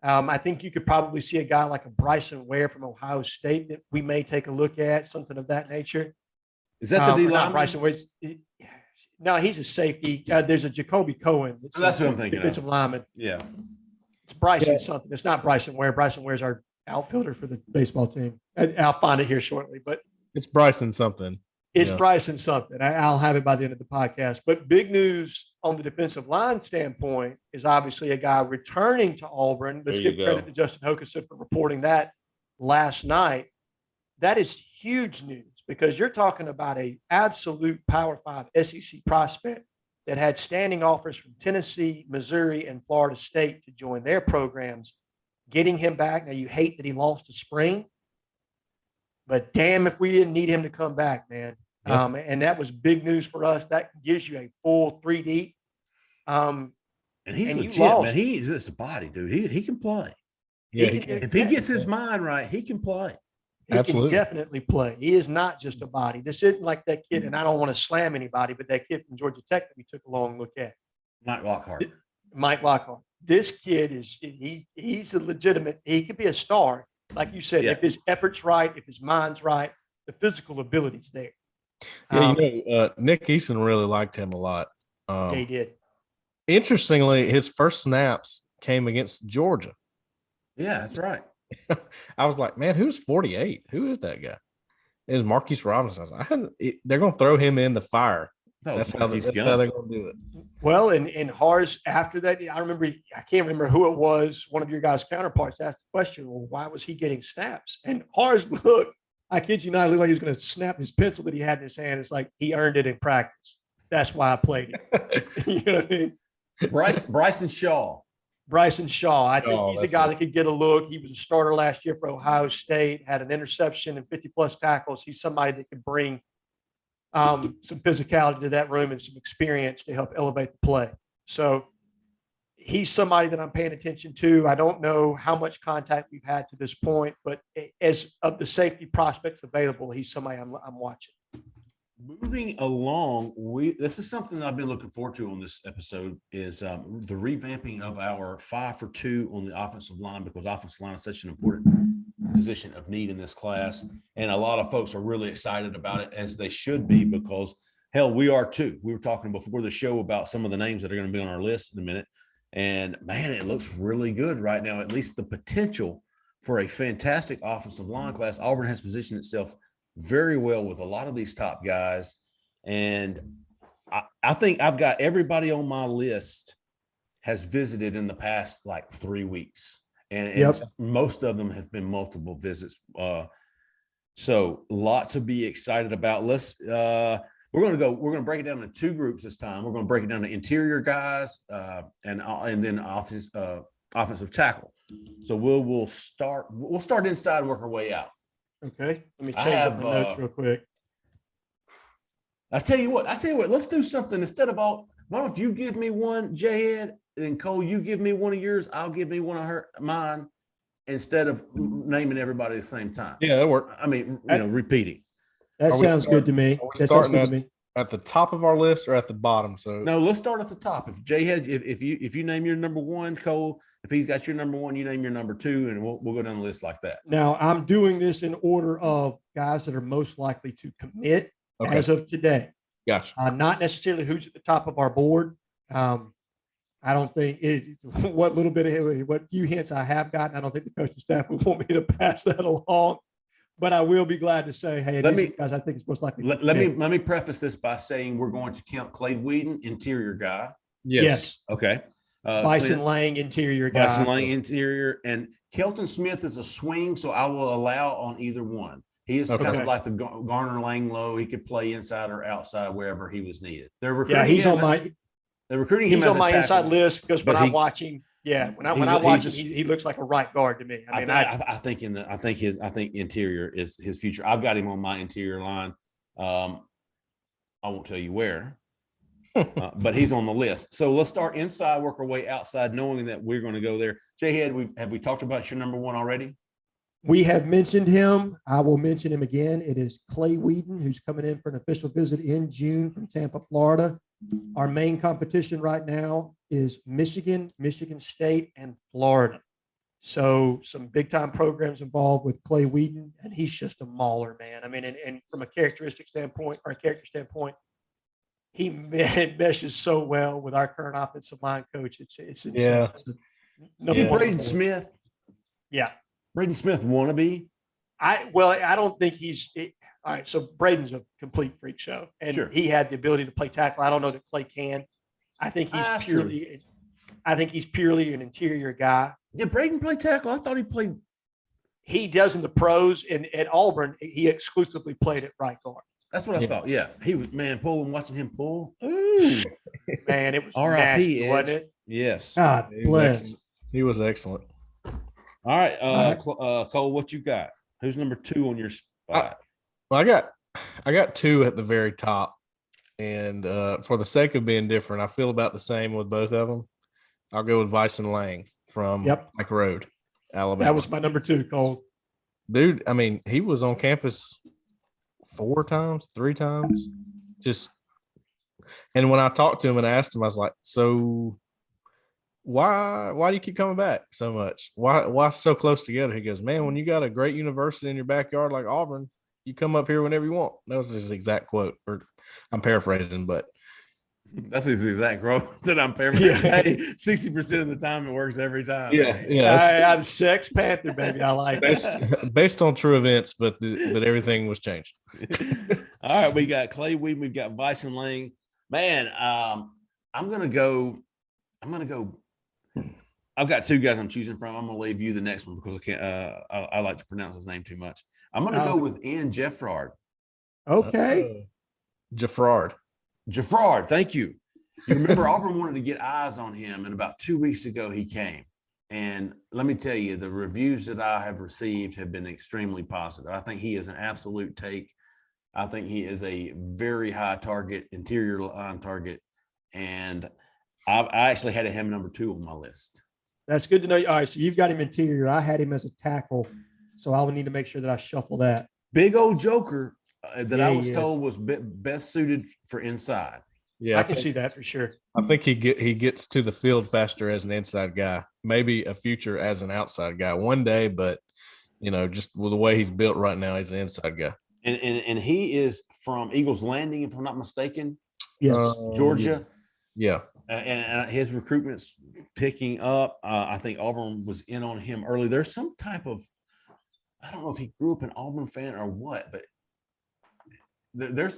I think you could probably see a guy like a Bryson Ware from Ohio State that we may take a look at, something of that nature. Is that the D line? Bryson Ware. No, he's a safety. There's a Jacoby Cohen. That's what I'm thinking. Defensive lineman. Yeah. It's Bryson something. It's not Bryson Ware. Bryson Ware's our outfielder for the baseball team. I'll find it here shortly, but It's Bryson something. it's Bryson something. I'll have it by the end of the podcast. But big news on the defensive line standpoint is obviously a guy returning to Auburn. Let's give credit to Justin Hokuson for reporting that last night. That is huge news because you're talking about a absolute Power 5 SEC prospect that had standing offers from Tennessee, Missouri, and Florida State to join their programs. Getting him back. Now, you hate that he lost to spring, but damn if we didn't need him to come back, man. Yep. And that was big news for us. That gives you a full 3 deep. And he's legit, man. He's just a body, dude. He can play. Yeah, if he gets his mind right, he can play. He can definitely play. He is not just a body. This isn't like that kid, and I don't want to slam anybody, but that kid from Georgia Tech that we took a long look at. Mike Lockhart. This kid he's a legitimate, he could be a star. Like you said, if his effort's right, if his mind's right, the physical ability's there. Yeah, Nick Eason really liked him a lot. They did. Interestingly, his first snaps came against Georgia. Yeah, that's right. I was like, man, who's 48? Who is that guy? It was Marquise Robinson. They're going to throw him in the fire. That's how they're going to do it. Well, and Hars, after that, I can't remember who it was. One of your guys' counterparts asked the question, well, why was he getting snaps? And Hars looked, I kid you not, it looked like he was going to snap his pencil that he had in his hand. It's like he earned it in practice. That's why I played it. You know what I mean? Bryson Shaw. I think he's a guy that could get a look. He was a starter last year for Ohio State, had an interception and 50-plus tackles. He's somebody that could bring some physicality to that room and some experience to help elevate the play. So he's somebody that I'm paying attention to. I don't know how much contact we've had to this point, but as of the safety prospects available, he's somebody I'm watching. Moving along, this is something that I've been looking forward to on this episode is the revamping of our 5-for-2 on the offensive line, because offensive line is such an important position of need in this class. And a lot of folks are really excited about it, as they should be, because hell, we are too. We were talking before the show about some of the names that are going to be on our list in a minute. And man, it looks really good right now, at least the potential for a fantastic offensive line class. Auburn has positioned itself very well with a lot of these top guys. And I think I've got everybody on my list has visited in the past like 3 weeks. And most of them have been multiple visits. So lots to be excited about. We're going to break it down into 2 groups this time. We're going to break it down to interior guys and then offensive tackle. So we'll start inside and work our way out. Okay. Let me change up my notes real quick. I tell you what, let's do something instead of why don't you give me one, Jhead, and Cole, you give me one of yours, I'll give me one of mine, instead of naming everybody at the same time. Yeah, that works. I mean, repeating. That sounds good to me. That sounds good to me. At the top of our list or at the bottom? So no, let's start at the top. If Jhead, if you name your number 1, Cole, if he's got your number 1, you name your number 2, and we'll go down the list like that. Now I'm doing this in order of guys that are most likely to commit as of today. Gotcha. Not necessarily who's at the top of our board. I don't think what few hints I have gotten, I don't think the coaching staff would want me to pass that along. But I will be glad to say, hey, guys, I think it's most likely. Let me preface this by saying we're going to count Clay Whedon, interior guy. Yes. Okay. Bison Lang, interior guy. Bison Lang, interior, and Kelton Smith is a swing, so I will allow on either one. He is kind of like the Garner Langlow. He could play inside or outside wherever he was needed. They're recruiting he's him. on my. They're recruiting him. He's on my tackle, inside list because when I watch him. Yeah, when I watch him, he looks like a right guard to me. I think interior is his future. I've got him on my interior line. I won't tell you where, but he's on the list. So let's start inside, work our way outside, knowing that we're going to go there. Jhead, have we talked about your number 1 already? We have mentioned him. I will mention him again. It is Clay Whedon, who's coming in for an official visit in June from Tampa, Florida. Our main competition right now is Michigan, Michigan State, and Florida. So some big-time programs involved with Clay Whedon, and he's just a mauler, man. I mean, and from a character standpoint, he meshes so well with our current offensive line coach. It's No Is it one on the Braden board. Smith? Yeah. Braden Smith wannabe? I don't think he's all right. So Braden's a complete freak show, and Sure. he had the ability to play tackle. I don't know that Clay can. I think he's That's purely. I think he's purely an interior guy. Did Braden play tackle? I thought he played. He does in the pros, and at Auburn, he exclusively played at right guard. That's what I thought. Yeah, he was pulling, watching him pull. Ooh, Man, it was R.I.P. nasty, Edge. wasn't it? Yes. God He was bless. excellent. He was excellent. All right, All right. Cole, what you got? Who's number 2 on your spot? Well, I got 2 at the very top, and for the sake of being different, I feel about the same with both of them. I'll go with Vyson Lang from Pike Road, Alabama. That was my number 2, Cole. Dude, I mean, he was on campus 3 times. And when I talked to him and asked him, I was like, so why do you keep coming back so much? Why so close together? He goes, man, when you got a great university in your backyard like Auburn, you come up here whenever you want. That was his exact quote, or I'm paraphrasing, but That's his exact quote that I'm paraphrasing. Yeah. Hey, 60% of the time it works every time. yeah. The Sex Panther, baby. I like it. Based on true events, but everything was changed. All right, we got Clay Whedon, we've got Vyson Lang. Man, I'm gonna go. I've got 2 guys I'm choosing from. I'm gonna leave you the next one because I can't. I like to pronounce his name too much. I'm gonna go with Ian Jeffrard. Okay. Jeffrard. Jeffrard, thank you. You remember Auburn wanted to get eyes on him, and about 2 weeks ago he came. And let me tell you, the reviews that I have received have been extremely positive. I think he is an absolute take. I think he is a very high target, interior line target, and I actually had him number 2 on my list. That's good to know. All right. So you've got him interior. I had him as a tackle. So I'll need to make sure that I shuffle that. Big old joker that I Yeah, was he told was best suited for inside. Yeah, I can see that for sure. I think he gets to the field faster as an inside guy. Maybe a future as an outside guy one day, but just with the way he's built right now, he's an inside guy. And he is from Eagles Landing, if I'm not mistaken. Yes. Georgia. Yeah. And his recruitment's picking up. I think Auburn was in on him early. There's some type of, I don't know if he grew up an Auburn fan or what, but there's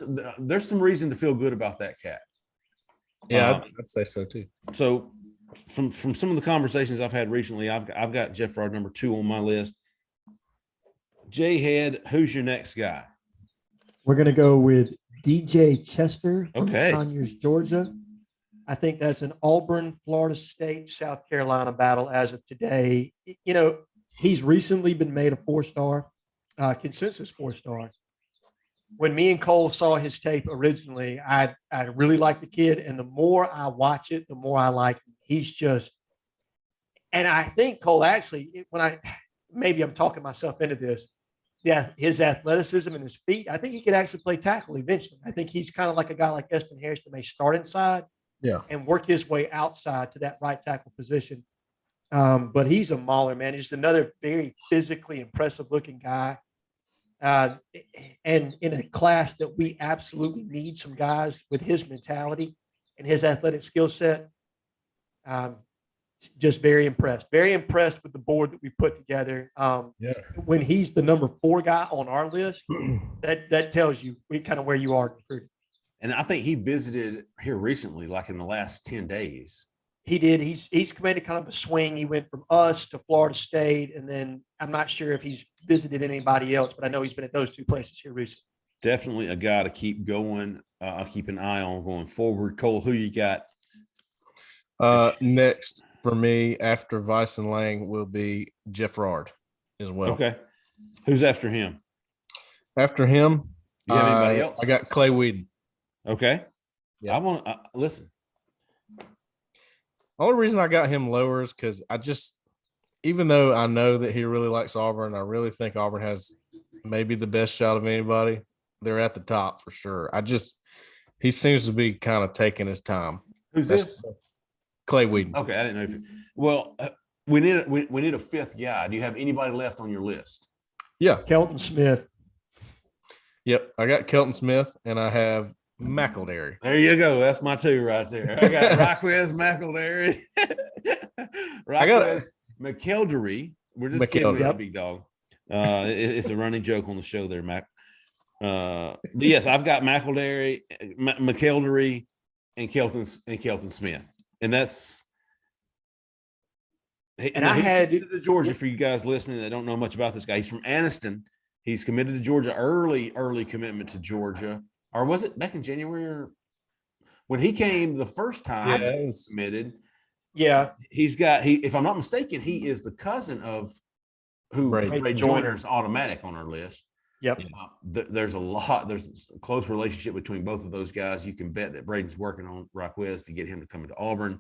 some reason to feel good about that cat. Yeah, I'd say so too. So from some of the conversations I've had recently, I've got Jeffrard number 2 on my list. Jhead, who's your next guy? We're going to go with DJ Chester from Okay. Conyers, Georgia. I think that's an Auburn, Florida State, South Carolina battle as of today. He's recently been made a 4-star, consensus 4-star. When me and Cole saw his tape originally, I really liked the kid. And the more I watch it, the more I like him. He's just, and I think Cole actually, maybe I'm talking myself into this. Yeah, his athleticism and his feet, I think he could actually play tackle eventually. I think he's kind of like a guy like Eston Harris that may start inside and work his way outside to that right tackle position. But he's a mauler, man. He's just another very physically impressive looking guy. And in a class that we absolutely need some guys with his mentality and his athletic skill set. Just very impressed with the board that we put together. When he's the number 4 guy on our list, that tells you kind of where you are recruiting. And I think he visited here recently, like in the last 10 days. He did. He's committed kind of a swing. He went from us to Florida State, and then I'm not sure if he's visited anybody else, but I know he's been at those 2 places here recently. Definitely a guy to keep going. I'll keep an eye on going forward. Cole, who you got? Next for me after Vyson Lang will be Jeffrard as well. Okay. Who's after him? After him, You have anybody else? I got Clay Whedon. Okay. Yeah. I want to listen. The only reason I got him lower is because even though I know that he really likes Auburn, I really think Auburn has maybe the best shot of anybody. They're at the top for sure. He seems to be kind of taking his time. Who's this? Clay Whedon. Okay, I didn't know we need a 5th guy. Do you have anybody left on your list? Yeah. Kelton Smith. Yep. I got Kelton Smith and I have McElderry. There you go. That's my 2 right there. I got Raquez McElderry. Raquez McElderry. We're just kidding with McElderry. you, big dog. It's a running joke on the show there, Mac. But yes, I've got McElderry, and Kelton Smith, and that's. And I had to Georgia for you guys listening that don't know much about this guy. He's from Anniston. He's committed to Georgia. Early commitment to Georgia, or was it back in January? Or when he came the first time, Yeah, he was committed. Yeah, if I'm not mistaken, he is the cousin of who Ray Joyner's automatic on our list. Yep. There's a close relationship between both of those guys. You can bet that Braden's working on Raquez to get him to come into Auburn.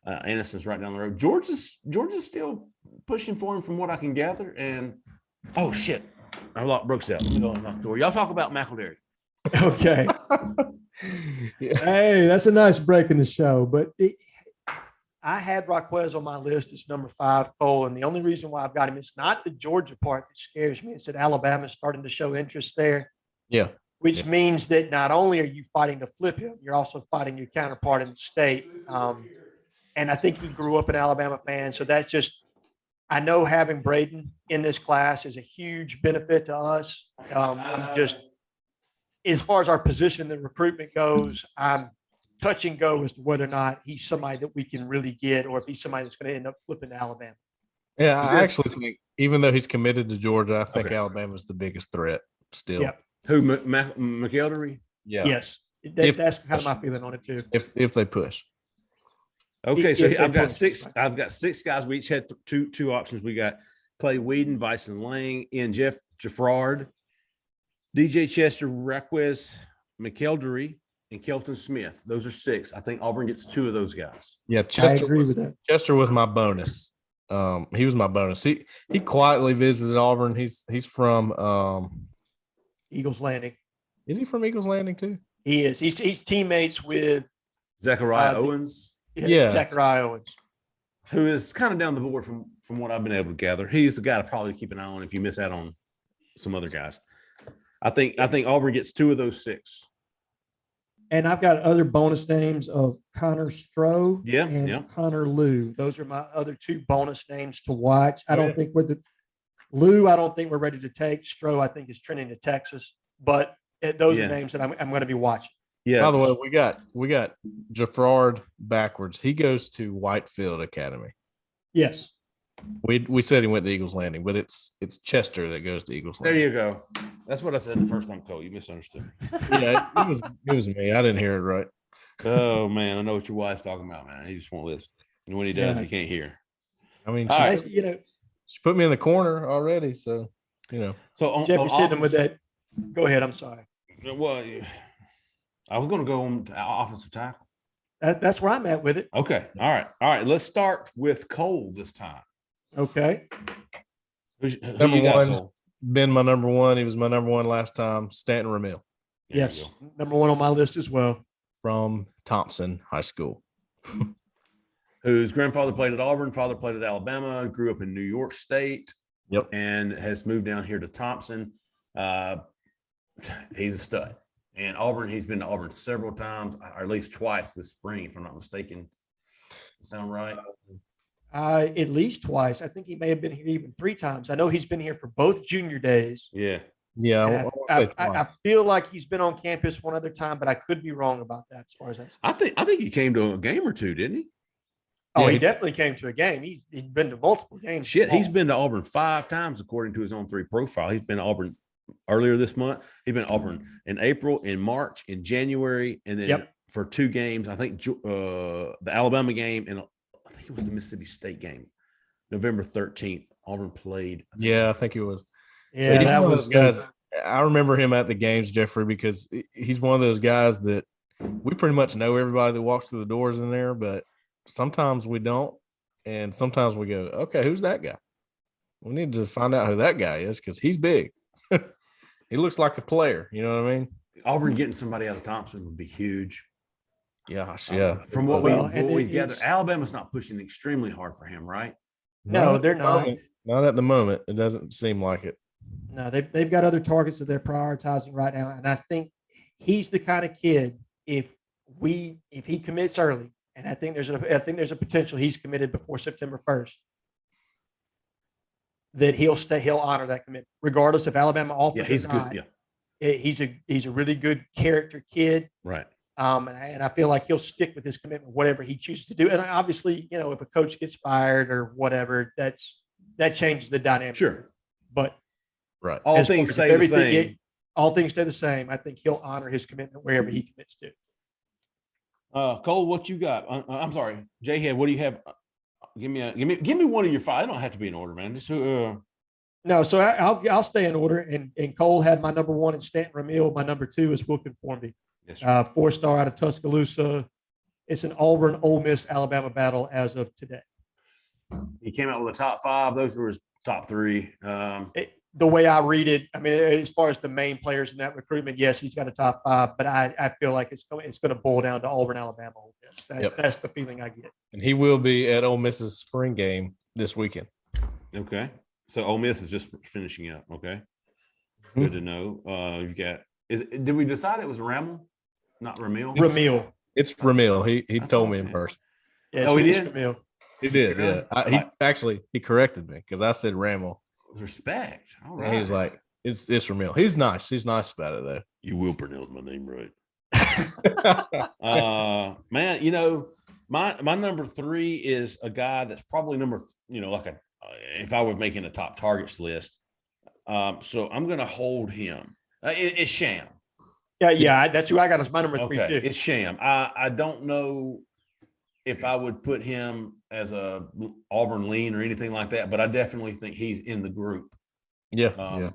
Anniston's right down the road. Georgia's still pushing for him from what I can gather. And oh shit, I locked Brooks out. Let me go and lock the door. Y'all talk about McElderry. Okay. Yeah. Hey, that's a nice break in the show. But I had Raquez on my list as number 5, Cole, and the only reason why I've got him, it's not the Georgia part that scares me. It's that Alabama's starting to show interest there. Yeah. Which means that not only are you fighting to flip him, you're also fighting your counterpart in the state. And I think he grew up an Alabama fan. So that's just, I know having Braden in this class is a huge benefit to us. I'm just, as far as our position in the recruitment goes, I'm touch and go as to whether or not he's somebody that we can really get, or if he's somebody that's going to end up flipping to Alabama. Yeah, I actually think even though he's committed to Georgia, I think Alabama's the biggest threat still. Yep. Who, McElderry? Yeah. Yes. That's kind of my feeling on it too. If they push. Okay, so If they I've got push. 6. I've got 6 guys. We each had two options. We got Clay Whedon, Vyson Lang, and Jeff Jaffrard, DJ Chester, Raquez McElderry, and Kelton Smith. Those are 6. I think Auburn gets 2 of those guys. Yeah, I agree with that. Chester was my bonus. He was my bonus. He quietly visited Auburn. He's from Eagles Landing. is he from Eagles Landing too? He is. He's teammates with Zachariah Owens, Yeah. Zachariah Owens. who is kind of down the board from what I've been able to gather. He's the guy to probably keep an eye on if you miss out on some other guys. I think Auburn gets 2 of those 6. And I've got other bonus names of Connor Stroh and Connor Liu. Those are my other 2 bonus names to watch. I Oh, don't yeah. think Liu, I don't think we're ready to take. Stroh, I think, is trending to Texas. But those Yeah. are names that I'm going to be watching. Yeah. By the way, we got Jaffrard backwards. He goes to Whitefield Academy. Yes. We said he went to Eagles Landing, but it's Chester that goes to Eagles There Landing. you go. That's what I said the first time, Cole. You misunderstood. Yeah, it was me. I didn't hear it right. Oh man, I know what your wife's talking about, man. He just won't listen. And when he does, Yeah. he can't hear. I mean, All right. she put me in the corner already, so So on, Jeff, on you're sitting with offense- that. Go ahead. I'm sorry. Well, I was going to go on to offensive tackle. That's where I'm at with it. Okay. All right. Let's start with Cole this time. Okay. Who Number you got, one. Cole? been my number one. He was my number one last time. Stanton Ramil There you Yes. go. Number 1 on my list as well. from Thompson High School. Whose grandfather played at Auburn, father played at Alabama, grew up in New York State. Yep. And has moved down here to Thompson. He's a stud. And Auburn, he's been to Auburn several times, or at least twice this spring, if I'm not mistaken. Sound right? At least twice. I think he may have been here even 3 times. I know he's been here for both junior days. Yeah. Yeah, And I won't say I twice. feel like he's been on campus one other time, but I could be wrong about that as far as that's. I think he came to a game or 2, didn't he? Oh, Yeah, he he- definitely came to a game. He's been to multiple games. Shit, he's been to Auburn 5 times according to his own 3 profile. He's been to Auburn earlier this month. He's been to Auburn in April, in March, in January, and then Yep. for 2 games. I think the Alabama game and I think it was the Mississippi State game, November 13th. Auburn played. Yeah, I think it was. Yeah, He's that one of was those guys. I remember him at the games, Jeffrey, because he's one of those guys that we pretty much know everybody that walks through the doors in there, but sometimes we don't. And sometimes we go, okay, who's that guy? We need to find out who that guy is because he's big. He looks like a player. You know what I mean? Auburn getting somebody out of Thompson would be huge. Gosh, yeah. From what Well, and we it gathered, is- Alabama's not pushing extremely hard for him, right? No, at they're the not. moment. Not at the moment. It doesn't seem like it. No, they've got other targets that they're prioritizing right now, and I think he's the kind of kid if he commits early, and I think there's a potential he's committed before September 1st. That he'll honor that commitment, regardless if Alabama offers he's or not. good. He's a really good character kid. Right. And I feel like he'll stick with his commitment, whatever he chooses to do. And obviously, if a coach gets fired or whatever, that changes the dynamic. Sure. But right. All things stay the same. All things stay the same. I think he'll honor his commitment wherever he commits to. Cole, what you got? I'm sorry, Jhead, what do you have? Give me one of your five. I don't have to be in order, man. Just No, so I'll stay in order. And Cole had my number one in Stanton Ramil. My number two is Wilkin Formby. Yes, 4-star out of Tuscaloosa. It's an Auburn, Ole Miss, Alabama battle as of today. He came out with a top five. Those were his top three. The way I read it, I mean, as far as the main players in that recruitment, yes, he's got a top five, but I feel like it's going to boil down to Auburn, Alabama, Ole Miss. That's the feeling I get. And he will be at Ole Miss's spring game this weekend. Okay. So Ole Miss is just finishing up. Okay. Good to know. You've got, did we decide it was Ramel? Not Ramil? Ramil. It's Ramil. He That's told me awesome. in person. Yeah, Oh, he did? Ramil. He did. Really? Yeah. He corrected me because I said Ramel. Respect. All right. And he's like, it's Ramil. He's nice. He's nice about it though. You will pronounce my name right. Man, my number three is a guy that's probably if I were making a top targets list. So I'm going to hold him. It's Sham. Yeah. That's who I got as my number three too. It's Sham. I don't know if I would put him as a Auburn lean or anything like that, but I definitely think he's in the group. Yeah.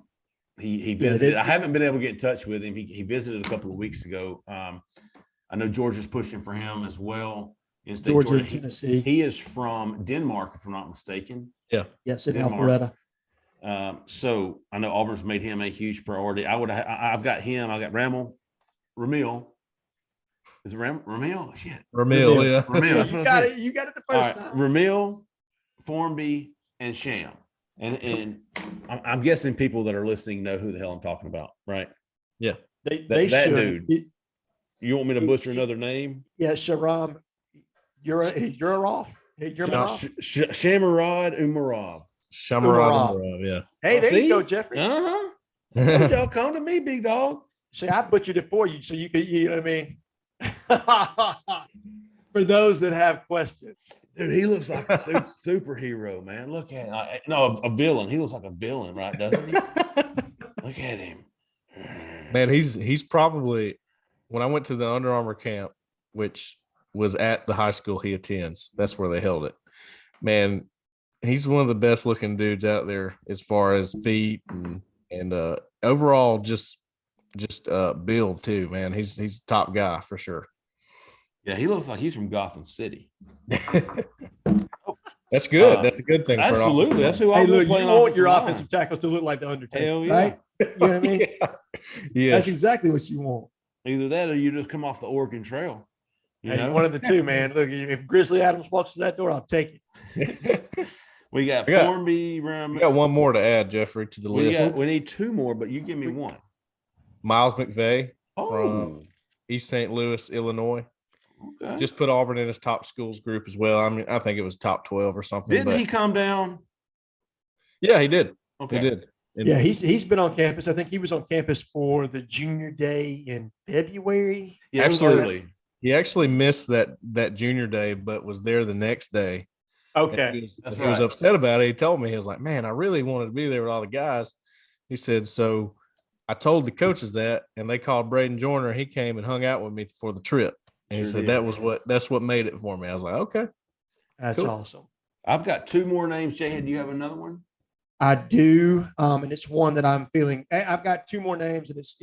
He visited. I haven't been able to get in touch with him. He visited a couple of weeks ago. I know Georgia's pushing for him as well. In state Georgia, Georgia. Tennessee. He is from Denmark, if I'm not mistaken. Yeah. Yes, in Denmark. Alpharetta. So I know Auburn's made him a huge priority. I've got him. I got Ramil. Is it Ramil? Shit. Ramil, yeah. Ramil. That's what I said. You got it the All right, first time. Ramil, Formby, and Sham. And I'm guessing people that are listening know who the hell I'm talking about, right? Yeah. They that should. dude. You want me to butcher another name? Yeah, Sharam. You're off. Shamarad Umarov. Shamarad, yeah. Hey, there See? you go, Jeffrey. Uh-huh. Y'all come to me, big dog. See, I butchered it for you, so you could, you know what I mean? For those that have questions. Dude, he looks like a superhero, man. Look at him. No, a villain. He looks like a villain, right? Doesn't he? Look at him. Man, he's probably, when I went to the Under Armour camp, which was at the high school he attends, that's where they held it. Man, he's one of the best looking dudes out there as far as feet and overall just build too, man. He's a top guy for sure. Yeah, he looks like he's from Gotham City. That's good. That's a good thing. Absolutely. That's who Hey, I look, you want your line. offensive tackles to look like the Undertaker, Hell yeah. right? You know what I mean? Yeah. That's exactly what you want. Either that or you just come off the Oregon Trail. You know? One of the two, man. Look, if Grizzly Adams walks to that door, I'll take it. We got Formby. We got one more to add, Jeffrey, to the list. We need two more, but you give me one. Miles McVeigh from East St. Louis, Illinois. Okay. Just put Auburn in his top schools group as well. I mean, I think it was top 12 or something. Didn't he come down? Yeah, he did. Okay. He did. Yeah, he's been on campus. I think he was on campus for the junior day in February. Yeah, absolutely. He actually missed that junior day, but was there the next day. Okay. He was upset about it. He told me, he was like, man, I really wanted to be there with all the guys. He said, so I told the coaches that, and they called Braden Joyner. He came and hung out with me for the trip. And he said that's what made it for me. I was like, okay. That's awesome. I've got two more names. Jhead, do you have another one? I do. And it's one that I'm feeling. I've got two more names, and it's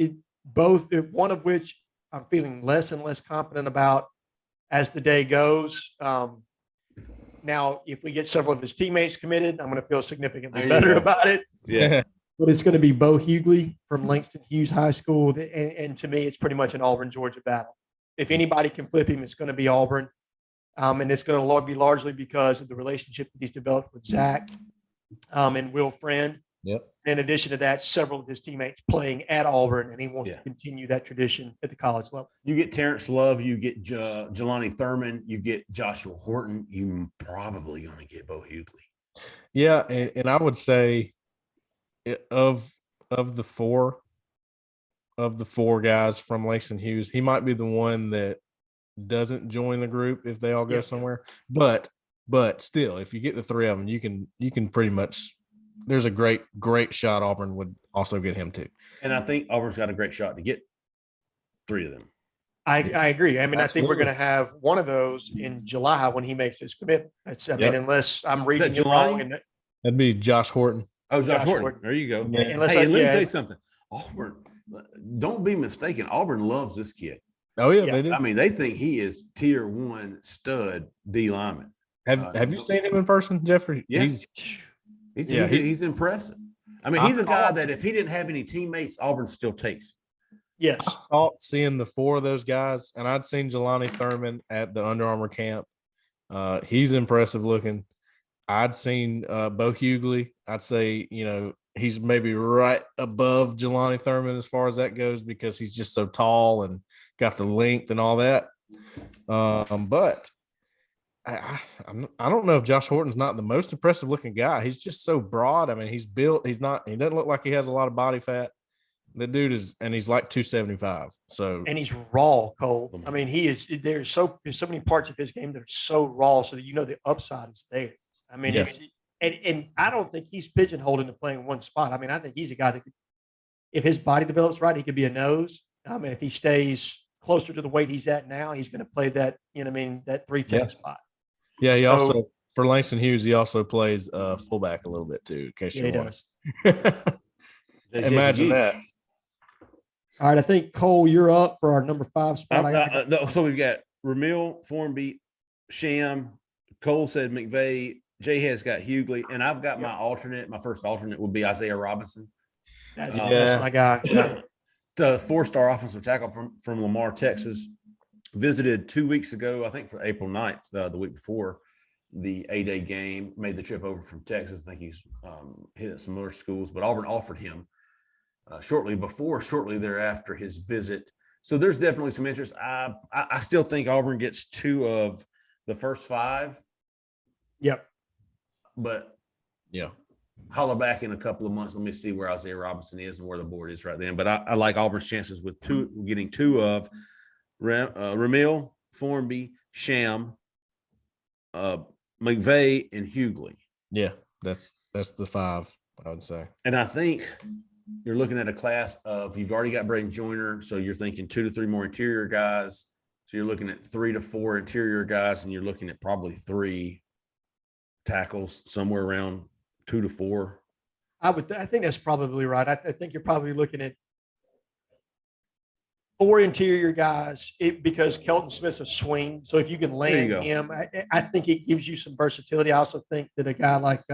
one of which I'm feeling less and less confident about as the day goes. Now, if we get several of his teammates committed, I'm going to feel significantly better about it. Yeah. But it's going to be Bo Hughley from Langston Hughes High School. And to me, it's pretty much an Auburn, Georgia battle. If anybody can flip him, it's going to be Auburn. And it's going to be largely because of the relationship that he's developed with Zach and Will Friend. Yep. In addition to that, several of his teammates playing at Auburn, and he wants to continue that tradition at the college level. You get Terrence Love, you get Jelani Thurman, you get Joshua Horton. You probably going to get Bo Hughley. Yeah, and I would say of the four guys from Langston Hughes, he might be the one that doesn't join the group if they all go somewhere. But still, if you get the three of them, you can pretty much. There's a great shot Auburn would also get him too. And I think Auburn's got a great shot to get three of them. I agree. I mean, I think we're going to have one of those in July when he makes his commitment. Mean, unless I'm reading it wrong. That'd be Josh Horton. Oh, Josh Horton. There you go. Yeah. Let me tell you something. Auburn, don't be mistaken. Auburn loves this kid. Oh, yeah, they do. I mean, they think he is tier 1 stud D lineman. Have you seen him in person, Jeffrey? Yeah. He's impressive. I mean, he's a guy that if he didn't have any teammates, Auburn still takes. Yes. I thought seeing the four of those guys, and I'd seen Jelani Thurman at the Under Armour camp. He's impressive looking. I'd seen Bo Hughley. I'd say, he's maybe right above Jelani Thurman as far as that goes because he's just so tall and got the length and all that. But I don't know if Josh Horton's not the most impressive looking guy. He's just so broad. I mean, he's built. He doesn't look like he has a lot of body fat. The dude he's like 275. So, and he's raw, Cole. I mean, there's so many parts of his game that are so raw, so that the upside is there. I mean, and I don't think he's pigeonholed into playing one spot. I mean, I think he's a guy that if his body develops right, he could be a nose. I mean, if he stays closer to the weight he's at now, he's going to play that, that 310 spot. Yeah, he also for Langston Hughes, he also plays fullback a little bit too. In case he does. Imagine that. All right, I think Cole, you're up for our number 5 spot. So we've got Ramil, Formby, Sham. Cole said McVay. Jhead's got Hughley, and I've got my alternate. My first alternate would be Isaiah Robinson. That's my guy. The 4-star offensive tackle from Lamar, Texas. Visited 2 weeks ago, I think for April 9th, the week before the A-Day game. Made the trip over from Texas. I think he's hit at some other schools, but Auburn offered him shortly thereafter his visit. So there's definitely some interest. I still think Auburn gets 2 of the first 5. Yep. But holler back in a couple of months. Let me see where Isaiah Robinson is and where the board is right then. But I like Auburn's chances with getting 2 of Ramil, Formby, Sham, McVay, and Hughley. Yeah, that's the 5, I would say. And I think you're looking at a class of, you've already got Braden Joyner, so you're thinking 2 to 3 more interior guys. So you're looking at 3 to 4 interior guys, and you're looking at probably 3 tackles, somewhere around 2 to 4. I think that's probably right. I think you're probably looking at 4 interior guys because Kelton Smith's a swing. So if you can land him, I think it gives you some versatility. I also think that a guy like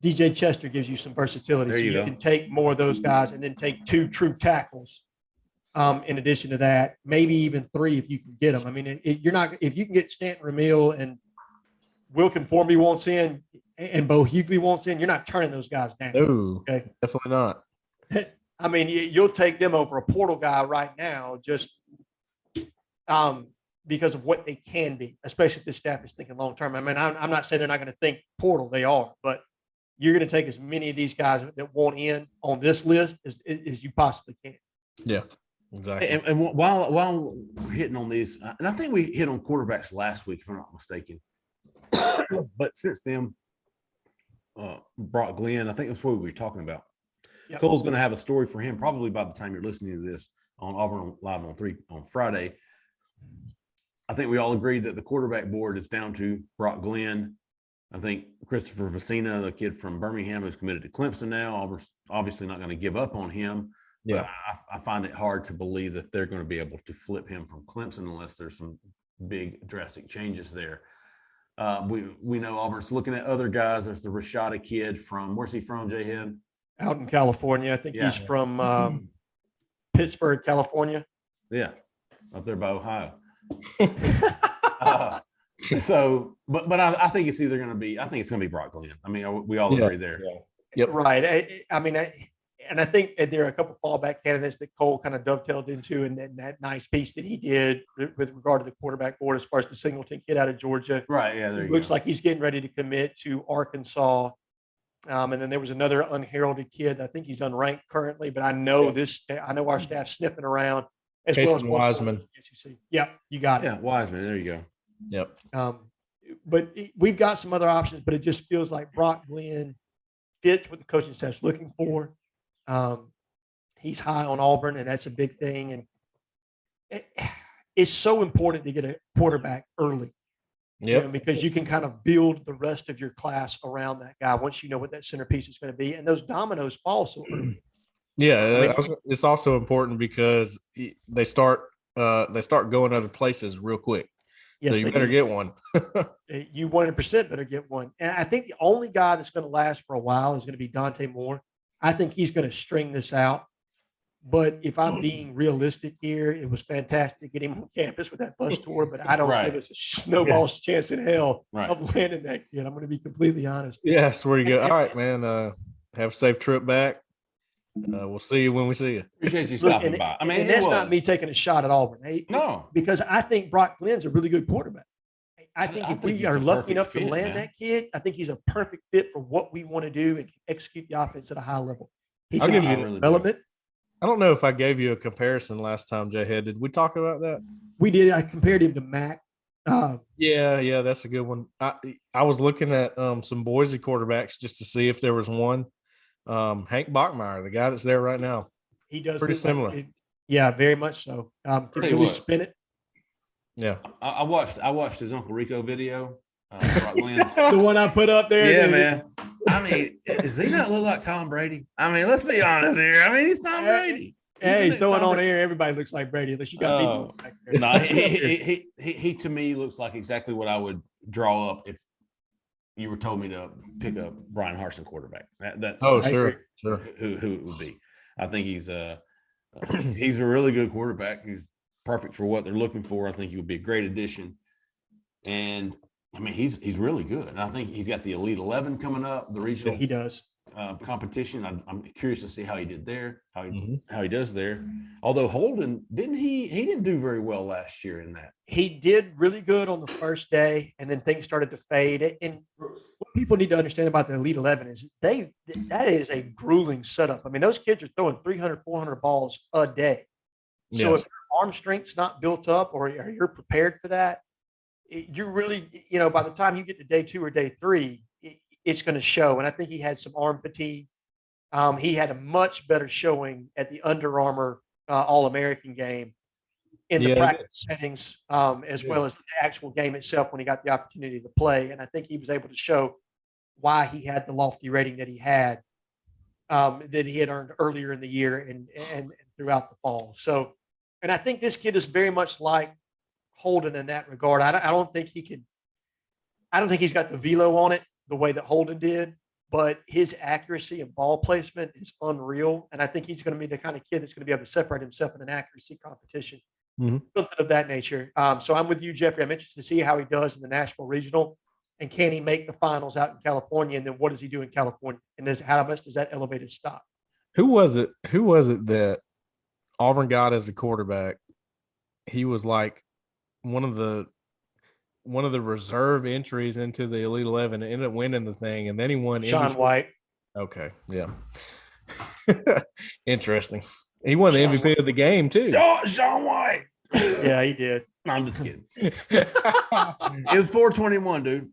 DJ Chester gives you some versatility. So you can take more of those guys and then take 2 true tackles. In addition to that, maybe even 3 if you can get them. I mean, if you can get Stanton Ramil and Wilkin Formby wants in and Bo Hughley wants in, you're not turning those guys down. No, okay? Definitely not. I mean, you'll take them over a portal guy right now just because of what they can be, especially if this staff is thinking long term. I mean, I'm not saying they're not going to think portal. They are, but you're going to take as many of these guys that want in on this list as you possibly can. Yeah, exactly. And while we're hitting on these, and I think we hit on quarterbacks last week, if I'm not mistaken. But since then, Brock Glenn, I think that's what we were talking about. Yep. Cole's going to have a story for him probably by the time you're listening to this on Auburn Live on 3 on Friday. I think we all agree that the quarterback board is down to Brock Glenn. I think Christopher Vecina, the kid from Birmingham, is committed to Clemson now. Auburn's obviously not going to give up on him. Yeah, but I find it hard to believe that they're going to be able to flip him from Clemson unless there's some big drastic changes there. We know Auburn's looking at other guys. There's the Rashada kid from, where's he from, Jhead? Out in California. I think he's from Pittsburgh, California. Yeah, up there by Ohio. So, but I think it's either going to be, I think it's going to be Brock Glenn. I mean, we all agree there. Yeah. Yep. Right. And I think that there are a couple fallback candidates that Cole kind of dovetailed into, and then that nice piece that he did with regard to the quarterback board as far as the Singleton kid out of Georgia. Right. Yeah. There you Looks go. like he's getting ready to commit to Arkansas. And then there was another unheralded kid. I think he's unranked currently, but I know our staff sniffing around as well as Casey Wiseman. Yeah, you got it. Yeah, Wiseman. There you go. Yep. But we've got some other options, but it just feels like Brock Glenn fits what the coaching staff's looking for. He's high on Auburn, and that's a big thing. And it's so important to get a quarterback early. Yep. Because you can kind of build the rest of your class around that guy once you know what that centerpiece is going to be, and those dominoes fall so early. Yeah, it's also important because they start going other places real quick. Yes, so you better get one. You 100% better get one. And I think the only guy that's going to last for a while is going to be Dante Moore. I think he's going to string this out. But if I'm being realistic here, it was fantastic to get him on campus with that bus tour, but I don't give us a snowball's chance in hell of landing that kid. I'm going to be completely honest. Yeah, that's where you go. All right, man. Have a safe trip back. We'll see you when we see you. Appreciate you stopping by. I mean, and that's not me taking a shot at Auburn. No. Because I think Brock Glenn's a really good quarterback. I think if we are lucky enough to land that kid, I think he's a perfect fit for what we want to do and can execute the offense at a high level. He's going to get development. I don't know if I gave you a comparison last time, Jhead. Did we talk about that? We did. I compared him to Mac. Yeah, that's a good one. I was looking at some Boise quarterbacks just to see if there was one. Hank Bachmeier, the guy that's there right now. He does pretty similar. Yeah, very much so. Can really spin it. Yeah, I watched his Uncle Rico video. The one I put up there. Yeah, man. I mean, does he not look like Tom Brady? I mean, let's be honest here. I mean, he's Tom Brady. Hey, throwing on air, everybody looks like Brady unless you got me back there. No, he to me looks like exactly what I would draw up if you were told me to pick up Brian Harsin quarterback. That's sure. Who it would be. I think he's a really good quarterback. He's perfect for what they're looking for. I think he would be a great addition. And I mean, he's really good. And I think he's got the Elite 11 coming up, the regional. He does. Competition. I'm curious to see how he did there, how he does there. Although Holden he didn't do very well last year in that. He did really good on the first day, and then things started to fade. And what people need to understand about the Elite 11 is that is a grueling setup. I mean, those kids are throwing 300, 400 balls a day. So if your arm strength's not built up or you're prepared for that, you really, by the time you get to day 2 or day 3, it's going to show. And I think he had some arm fatigue. He had a much better showing at the Under Armour All-American game in the practice settings, as well as the actual game itself when he got the opportunity to play. And I think he was able to show why he had the lofty rating that he had earned earlier in the year and throughout the fall. So, and I think this kid is very much like Holden in that regard. I don't think he's got the velo on it the way that Holden did, but his accuracy and ball placement is unreal. And I think he's going to be the kind of kid that's going to be able to separate himself in an accuracy competition, something of that nature. So I'm with you, Jeffrey. I'm interested to see how he does in the Nashville Regional, and can he make the finals out in California? And then what does he do in California? And how much does that elevate his stock? Who was it that Auburn got as a quarterback? He was like one of the reserve entries into the Elite 11 and ended up winning the thing, and then he won. Sean White. Okay, yeah. Interesting. He won the MVP of the game too. Oh, Sean White. Yeah, he did. No, I'm just kidding. It was 421, dude.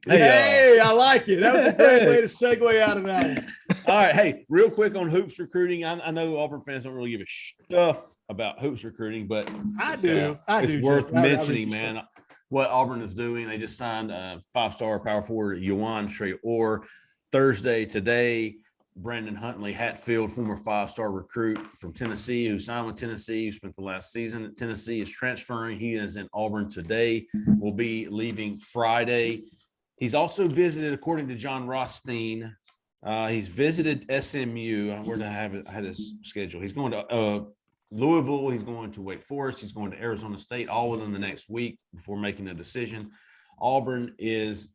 Hey, I like it. That was a great way to segue out of that one. All right. Hey, real quick on hoops recruiting. I know Auburn fans don't really give a stuff about hoops recruiting, but I do. It's worth mentioning, man, what Auburn is doing. They just signed a 5-star power forward, Yuan Shray-Orr. Thursday today, Brandon Huntley Hatfield, former 5-star recruit from Tennessee, who signed with Tennessee, who spent the last season at Tennessee, is transferring. He is in Auburn today, will be leaving Friday. He's also visited, according to John Rothstein, he's visited SMU. Where did I have it? I had his schedule. He's going to Louisville. He's going to Wake Forest. He's going to Arizona State, all within the next week before making a decision. Auburn is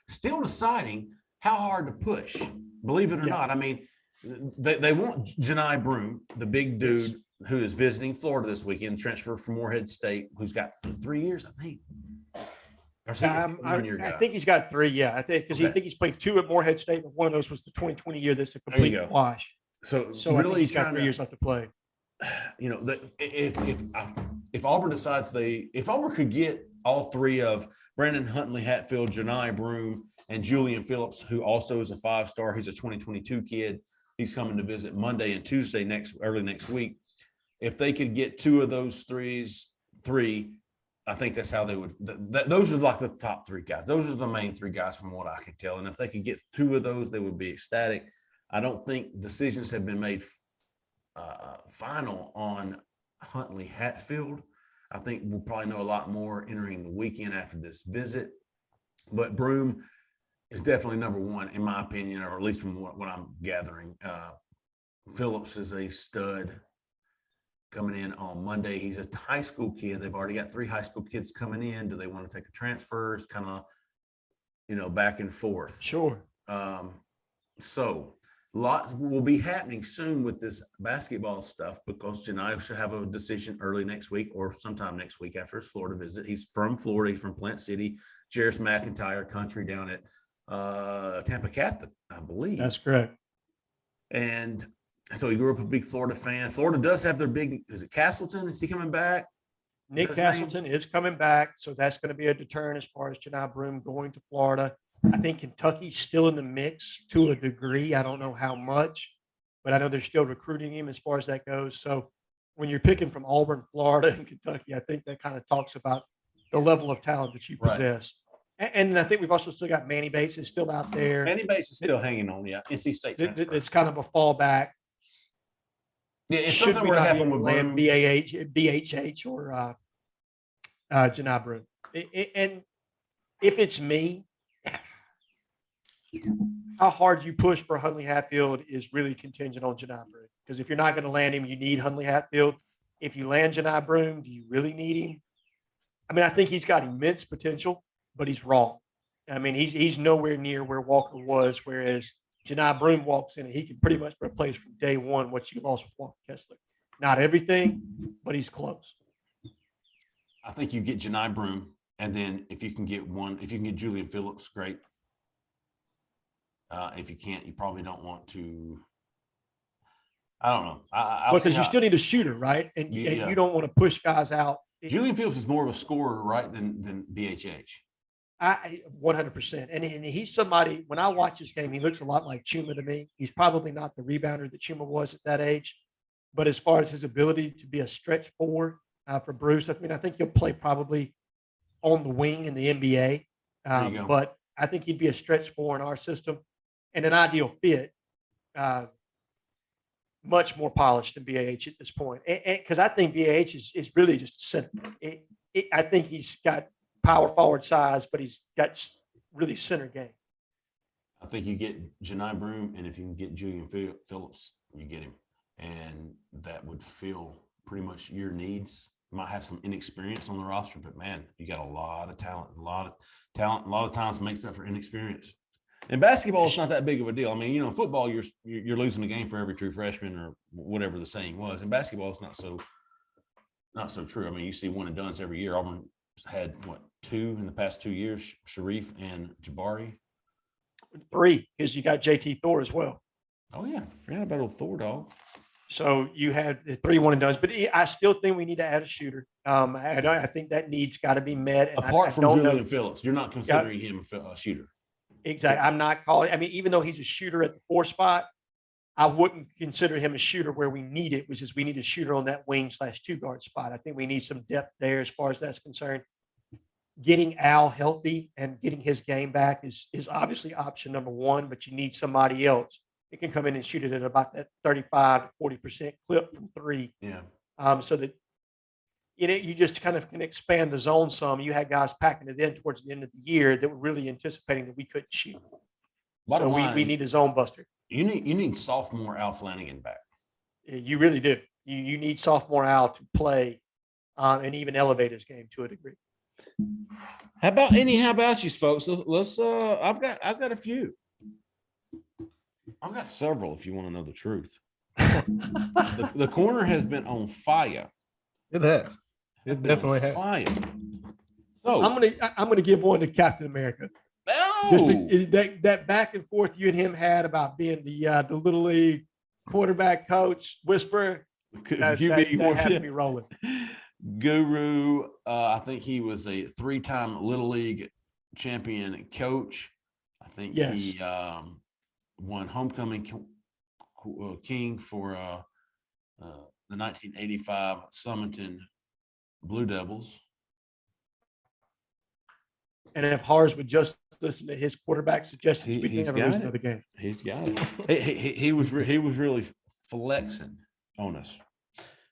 still deciding how hard to push, believe it or not. I mean, they want Jhead Broom, the big dude who is visiting Florida this weekend, transfer from Morehead State, who's got 3 years, I think. Or I think he's got 3. Yeah, I think because I think he's played 2 at Morehead State, but one of those was the 2020 year. That's a complete wash. So really, I think he's got 3 years left to play. You know, if Auburn decides if Auburn could get all 3 of Brandon Huntley Hatfield, Jhead Broom, and Julian Phillips, who also is a 5-star, he's a 2022 kid. He's coming to visit Monday and Tuesday early next week. If they could get 2 of those 3, I think that's how they would. Those are like the top 3 guys. Those are the main 3 guys from what I can tell. And if they could get 2 of those, they would be ecstatic. I don't think decisions have been made final on Huntley Hatfield. I think we'll probably know a lot more entering the weekend after this visit. But Broom is definitely number 1 in my opinion, or at least from what I'm gathering. Phillips is a stud coming in on Monday. He's a high school kid. They've already got 3 high school kids coming in. Do they want to take a transfers? Kind of, back and forth. Sure. So a lot will be happening soon with this basketball stuff because Jhead should have a decision early next week or sometime next week after his Florida visit. He's from Florida. He's from Plant City, Jarris McIntyre country down at Tampa Catholic, I believe. That's correct. And so he grew up a big Florida fan. Florida does have their big, is it Castleton? Is he coming back? Nick Castleton is coming back. So that's going to be a deterrent as far as Jhead Broom going to Florida. I think Kentucky's still in the mix to a degree. I don't know how much, but I know they're still recruiting him as far as that goes. So when you're picking from Auburn, Florida, and Kentucky, I think that kind of talks about the level of talent that you possess. Right. And I think we've also still got Manny Bates is still out there. Manny Bates is still hanging on, NC State. It's kind of a fallback. Yeah, if something were to happen with Broom, BHH or Jhead Broom. And if it's me, how hard you push for Huntley Hatfield is really contingent on Jhead Broom. Because if you're not going to land him, you need Huntley Hatfield. If you land Jhead Broom, do you really need him? I mean, I think he's got immense potential, but he's raw. I mean, he's nowhere near where Walker was, whereas Jhead Broom walks in and he can pretty much replace from day one what you lost with Walker Kessler. Not everything, but he's close. I think you get Jhead Broom, and then if you can get Julian Phillips, great. If you can't, you probably don't want to. I don't know. Because you still need a shooter, right? And you don't want to push guys out. Julian Phillips is more of a scorer, right, than BHH. 100%. And he's somebody, when I watch this game, he looks a lot like Chuma to me. He's probably not the rebounder that Chuma was at that age. But as far as his ability to be a stretch forward for Bruce, I mean, I think he'll play probably on the wing in the NBA. But I think he'd be a stretch four in our system and an ideal fit. Much more polished than BAH at this point. Because I think BAH is really just a center. I think he's got power forward size, but he's got really center game. I think you get Jhead Broom, and if you can get Julian Phillips, you get him. And that would fill pretty much your needs. You might have some inexperience on the roster, but man, you got a lot of talent. A lot of times makes up for inexperience. In basketball, it's not that big of a deal. I mean, in football, you're losing a game for every true freshman or whatever the saying was. In basketball, it's not so true. I mean, you see one and dones every year. Auburn had two in the past 2 years, Sharif and Jabari. 3, because you got JT Thor as well. Oh yeah, forgot about old Thor dog. So you had the 3 one and dones, but I still think we need to add a shooter. I think that need's got to be met. And apart from Julian Phillips, you're not considering him a shooter. Exactly. I'm not calling. I mean, even though he's a shooter at the 4 spot, I wouldn't consider him a shooter where we need it, which is we need a shooter on that wing/2 guard spot. I think we need some depth there as far as that's concerned. Getting Al healthy and getting his game back is obviously option number 1, but you need somebody else that can come in and shoot it at about that 35 to 40% clip from 3. Yeah. So that you just kind of can expand the zone some. You had guys packing it in towards the end of the year that were really anticipating that we couldn't shoot. So we need a zone buster. You need sophomore Al Flanagan back. You really do. You need sophomore Al to play and even elevate his game to a degree. How about you folks? Let's I've got a few. I've got several if you want to know the truth. the corner has been on fire. It has. It definitely has. Fire. So I'm gonna give one to Captain America. Just that back and forth you and him had about being the little league quarterback coach whisperer. That had to be rolling. Guru, I think he was a 3-time Little League champion coach. I think he won homecoming king for the 1985 Summerton Blue Devils. And if Hars would just listen to his quarterback suggestions, we'd never lose another game. He's got it. He was really flexing on us.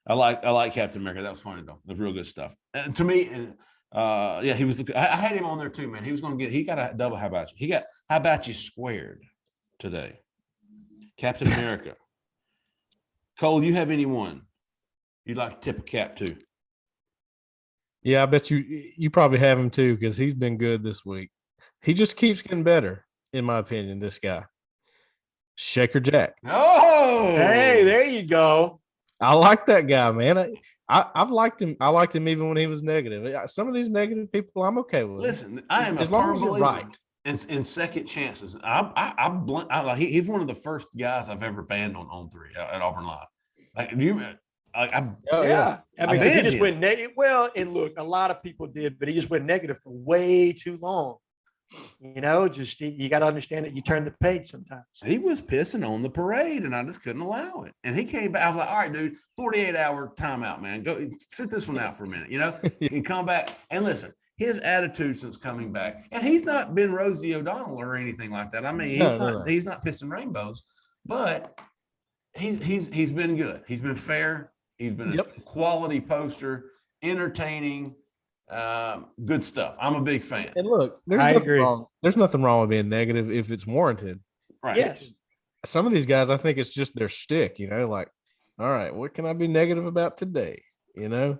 I like Captain America. That was funny though. It was real good stuff. And to me, he was. I had him on there too, man. He got a double. How about you? He got how about you squared today. Captain America. Cole, you have anyone you'd like to tip a cap to? Yeah, I bet you probably have him too, because he's been good this week. He just keeps getting better, in my opinion, this guy. Shaker Jack. Oh, hey, there you go. I like that guy, man. I've liked him. I liked him even when he was negative. Some of these negative people, I'm okay with. Listen, I am as long as you're right. In second chances, he's one of the first guys I've ever banned on 3 at Auburn Live. Like you. I mean, he just went negative. Well, and look, a lot of people did, but he just went negative for way too long. You know, just you got to understand that you turn the page sometimes. He was pissing on the parade, and I just couldn't allow it. And he came back. I was like, all right, dude, 48-hour timeout, man. Go sit this one out for a minute, you know, and come back. And listen, his attitude since coming back, and he's not been Rosie O'Donnell or anything like that. I mean, he's not pissing rainbows, but he's been good. He's been fair. He's been a quality poster, entertaining. Good stuff. I'm a big fan. And look, there's nothing wrong with being negative if it's warranted. Right. Yes. Some of these guys, I think it's just their shtick, you know, like, all right, what can I be negative about today? You know,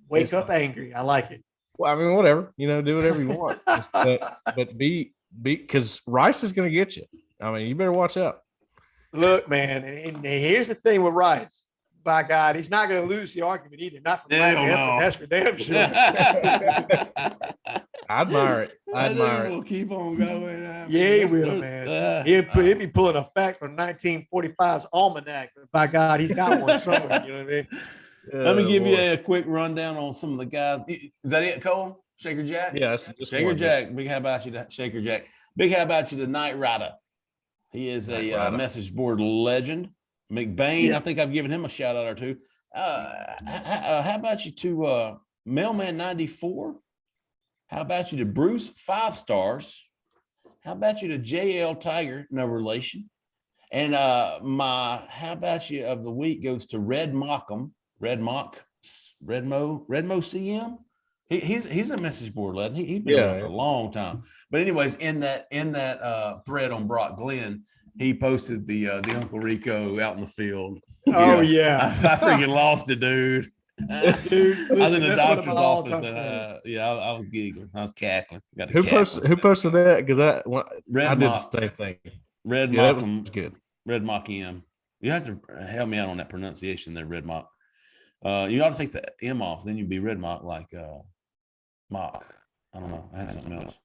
wake up angry. I like it. Well, I mean, whatever, you know, do whatever you want, but be because Rice is going to get you. I mean, you better watch out. Look, man, and here's the thing with Rice. By God, he's not going to lose the argument either. Not from that's for damn sure. I admire it. We'll keep on going. He will, man. He'll be pulling a fact from 1945's almanac. By God, he's got one somewhere. You know what I mean? Let me give you a quick rundown on some of the guys. Is that it, Cole? Shaker Jack? Yes. Shaker Jack. Big how about you to Shaker Jack. Big how about you to Knight Rider. He is a message board legend. McBain, I think I've given him a shout out or two. How about you to Mailman 94? How about you to Bruce 5 stars? How about you to JL Tiger, no relation? And my how about you of the week goes to Redmo CM. He's a message board legend. He's been around for a long time. But anyways, in that thread on Brock Glenn, he posted the Uncle Rico out in the field. Oh yeah, I freaking lost it, dude. Dude, I was in the doctor's office, and I was giggling. I was cackling. Who posted that? Because I did the same thing. Red Mock was good. Red Mock M. You have to help me out on that pronunciation there, Red Mock. You ought to take the M off, then you'd be Red Mock like Mock. I don't know. I had something else.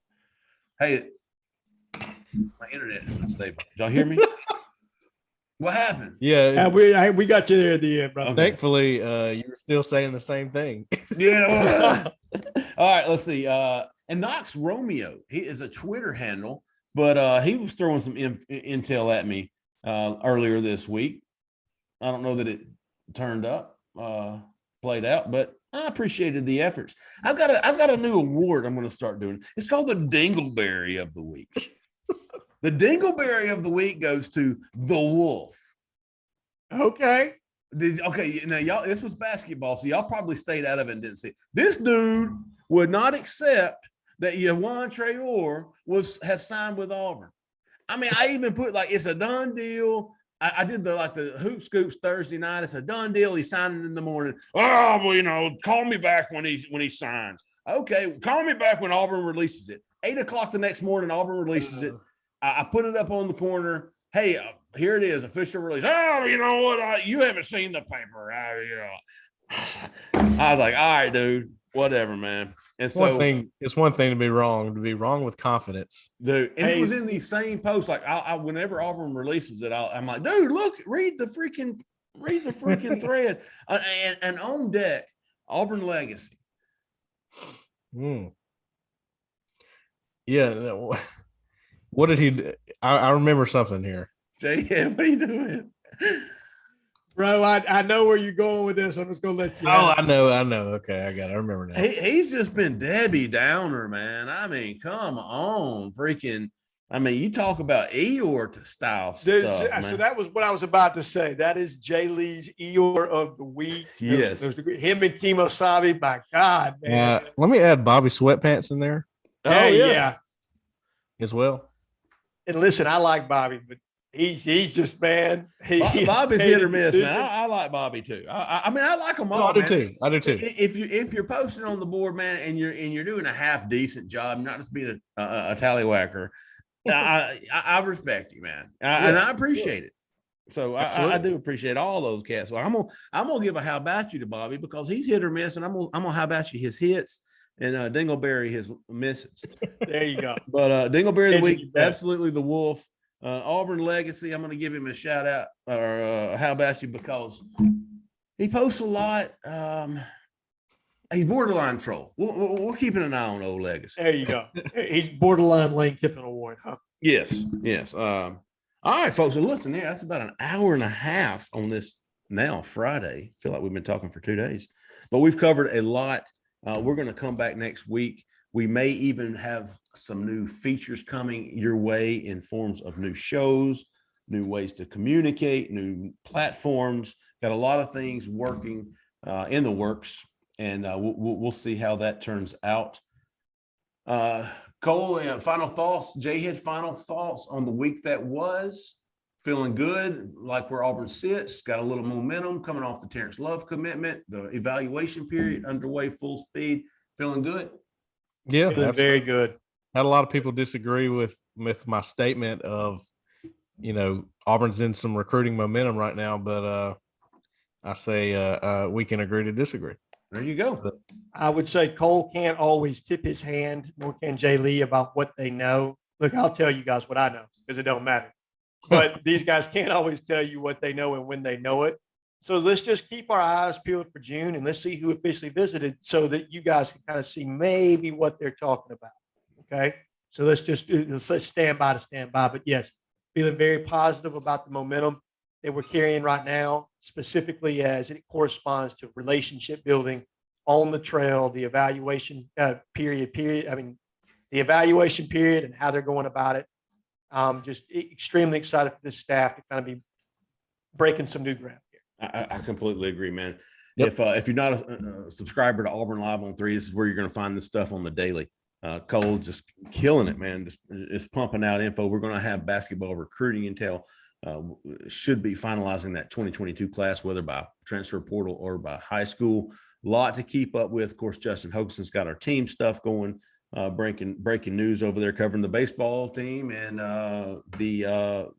Hey, my internet isn't stable. Did y'all hear me? What happened? Yeah, we got you there at the end, bro. Okay. Thankfully, you were still saying the same thing. Yeah. All right, let's see. And Knox Romeo, he is a Twitter handle, but he was throwing some intel at me earlier this week. I don't know that it turned up, played out, but I appreciated the efforts. I've got a new award I'm going to start doing. It's called the Dingleberry of the Week. The Dingleberry of the Week goes to the Wolf. Okay. Okay, now y'all, this was basketball, so y'all probably stayed out of it and didn't see it. This dude would not accept that Yawan Traore has signed with Auburn. I mean, I even put like it's a done deal. I did the Hoop Scoops Thursday night. It's a done deal. He's signing in the morning. Oh, well, call me back when he signs. Okay, call me back when Auburn releases it. 8:00 the next morning, Auburn releases it. I put it up on the corner. Hey, here it is, official release. Oh, you know what? You haven't seen the paper. I was like, all right, dude, whatever, man. And it's one thing to be wrong with confidence, dude. And it was in these same posts. Like, I whenever Auburn releases it, I'm like, dude, look, read the freaking thread. And on deck, Auburn Legacy. Yeah. What did he do? I remember something here. Jhead, what are you doing? Bro, I know where you're going with this. I'm just gonna let you. I know. Okay, I got it. I remember now. He's just been Debbie Downer, man. I mean, come on, freaking. I mean, you talk about Eeyore style stuff, man. So that was what I was about to say. That is Jay Lee's Eeyore of the week. Yes, him and Kimo Sabe. My God, man. Let me add Bobby Sweatpants in there. Yeah, as well. And listen, I like Bobby, but he's just, man. Bobby's hit or miss, man. I like Bobby too. I mean, I like them all. I do too. If you're posting on the board, man, and you're doing a half decent job, not just being a tallywhacker, I respect you, man, and I appreciate it. So I do appreciate all those cats. So I'm gonna give a how about you to Bobby because he's hit or miss, and I'm gonna how about you his hits. And Dingleberry his misses. There you go. But Dingleberry the week, absolutely the wolf. Auburn Legacy, I'm going to give him a shout out or how about you because he posts a lot. He's borderline troll. We're keeping an eye on old Legacy. There you go. He's borderline Lane Kiffin Award, huh? Yes. All right, folks. Well, listen there. That's about an hour and a half on this now Friday. I feel like we've been talking for 2 days, but we've covered a lot. We're going to come back next week. We may even have some new features coming your way in forms of new shows, new ways to communicate, new platforms. Got a lot of things working in the works, and we'll see how that turns out. Cole, final thoughts, Jhead, final thoughts on the week that was. Feeling good, like where Auburn sits, got a little momentum coming off the Terrence Love commitment, the evaluation period underway, full speed, feeling good. Yeah, feeling very good. Had a lot of people disagree with my statement of, Auburn's in some recruiting momentum right now, but I say we can agree to disagree. There you go. I would say Cole can't always tip his hand, nor can Jay Lee about what they know. Look, I'll tell you guys what I know because it don't matter. But these guys can't always tell you what they know and when they know it. So let's just keep our eyes peeled for June and let's see who officially visited so that you guys can kind of see maybe what they're talking about. Okay. So let's stand by. But yes, feeling very positive about the momentum that we're carrying right now, specifically as it corresponds to relationship building on the trail, the evaluation period. I mean, the evaluation period and how they're going about it. Just extremely excited for this staff to kind of be breaking some new ground here. I completely agree, man. Yep. If you're not a subscriber to Auburn Live on 3, this is where you're going to find this stuff on the daily. Cole just killing it, man. Just pumping out info. We're going to have basketball recruiting intel. Should be finalizing that 2022 class, whether by transfer portal or by high school. A lot to keep up with. Of course, Justin Hoaxson's got our team stuff going. Breaking news over there covering the baseball team and the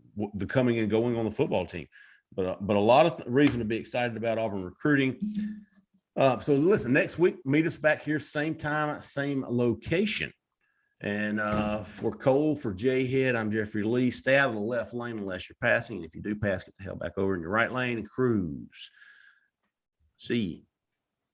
coming and going on the football team, but a lot of reason to be excited about Auburn recruiting. So listen, next week, meet us back here, same time, same location. And for Cole, for Jhead, I'm Jeffrey Lee. Stay out of the left lane unless you're passing. And if you do pass, get the hell back over in your right lane and cruise. See you.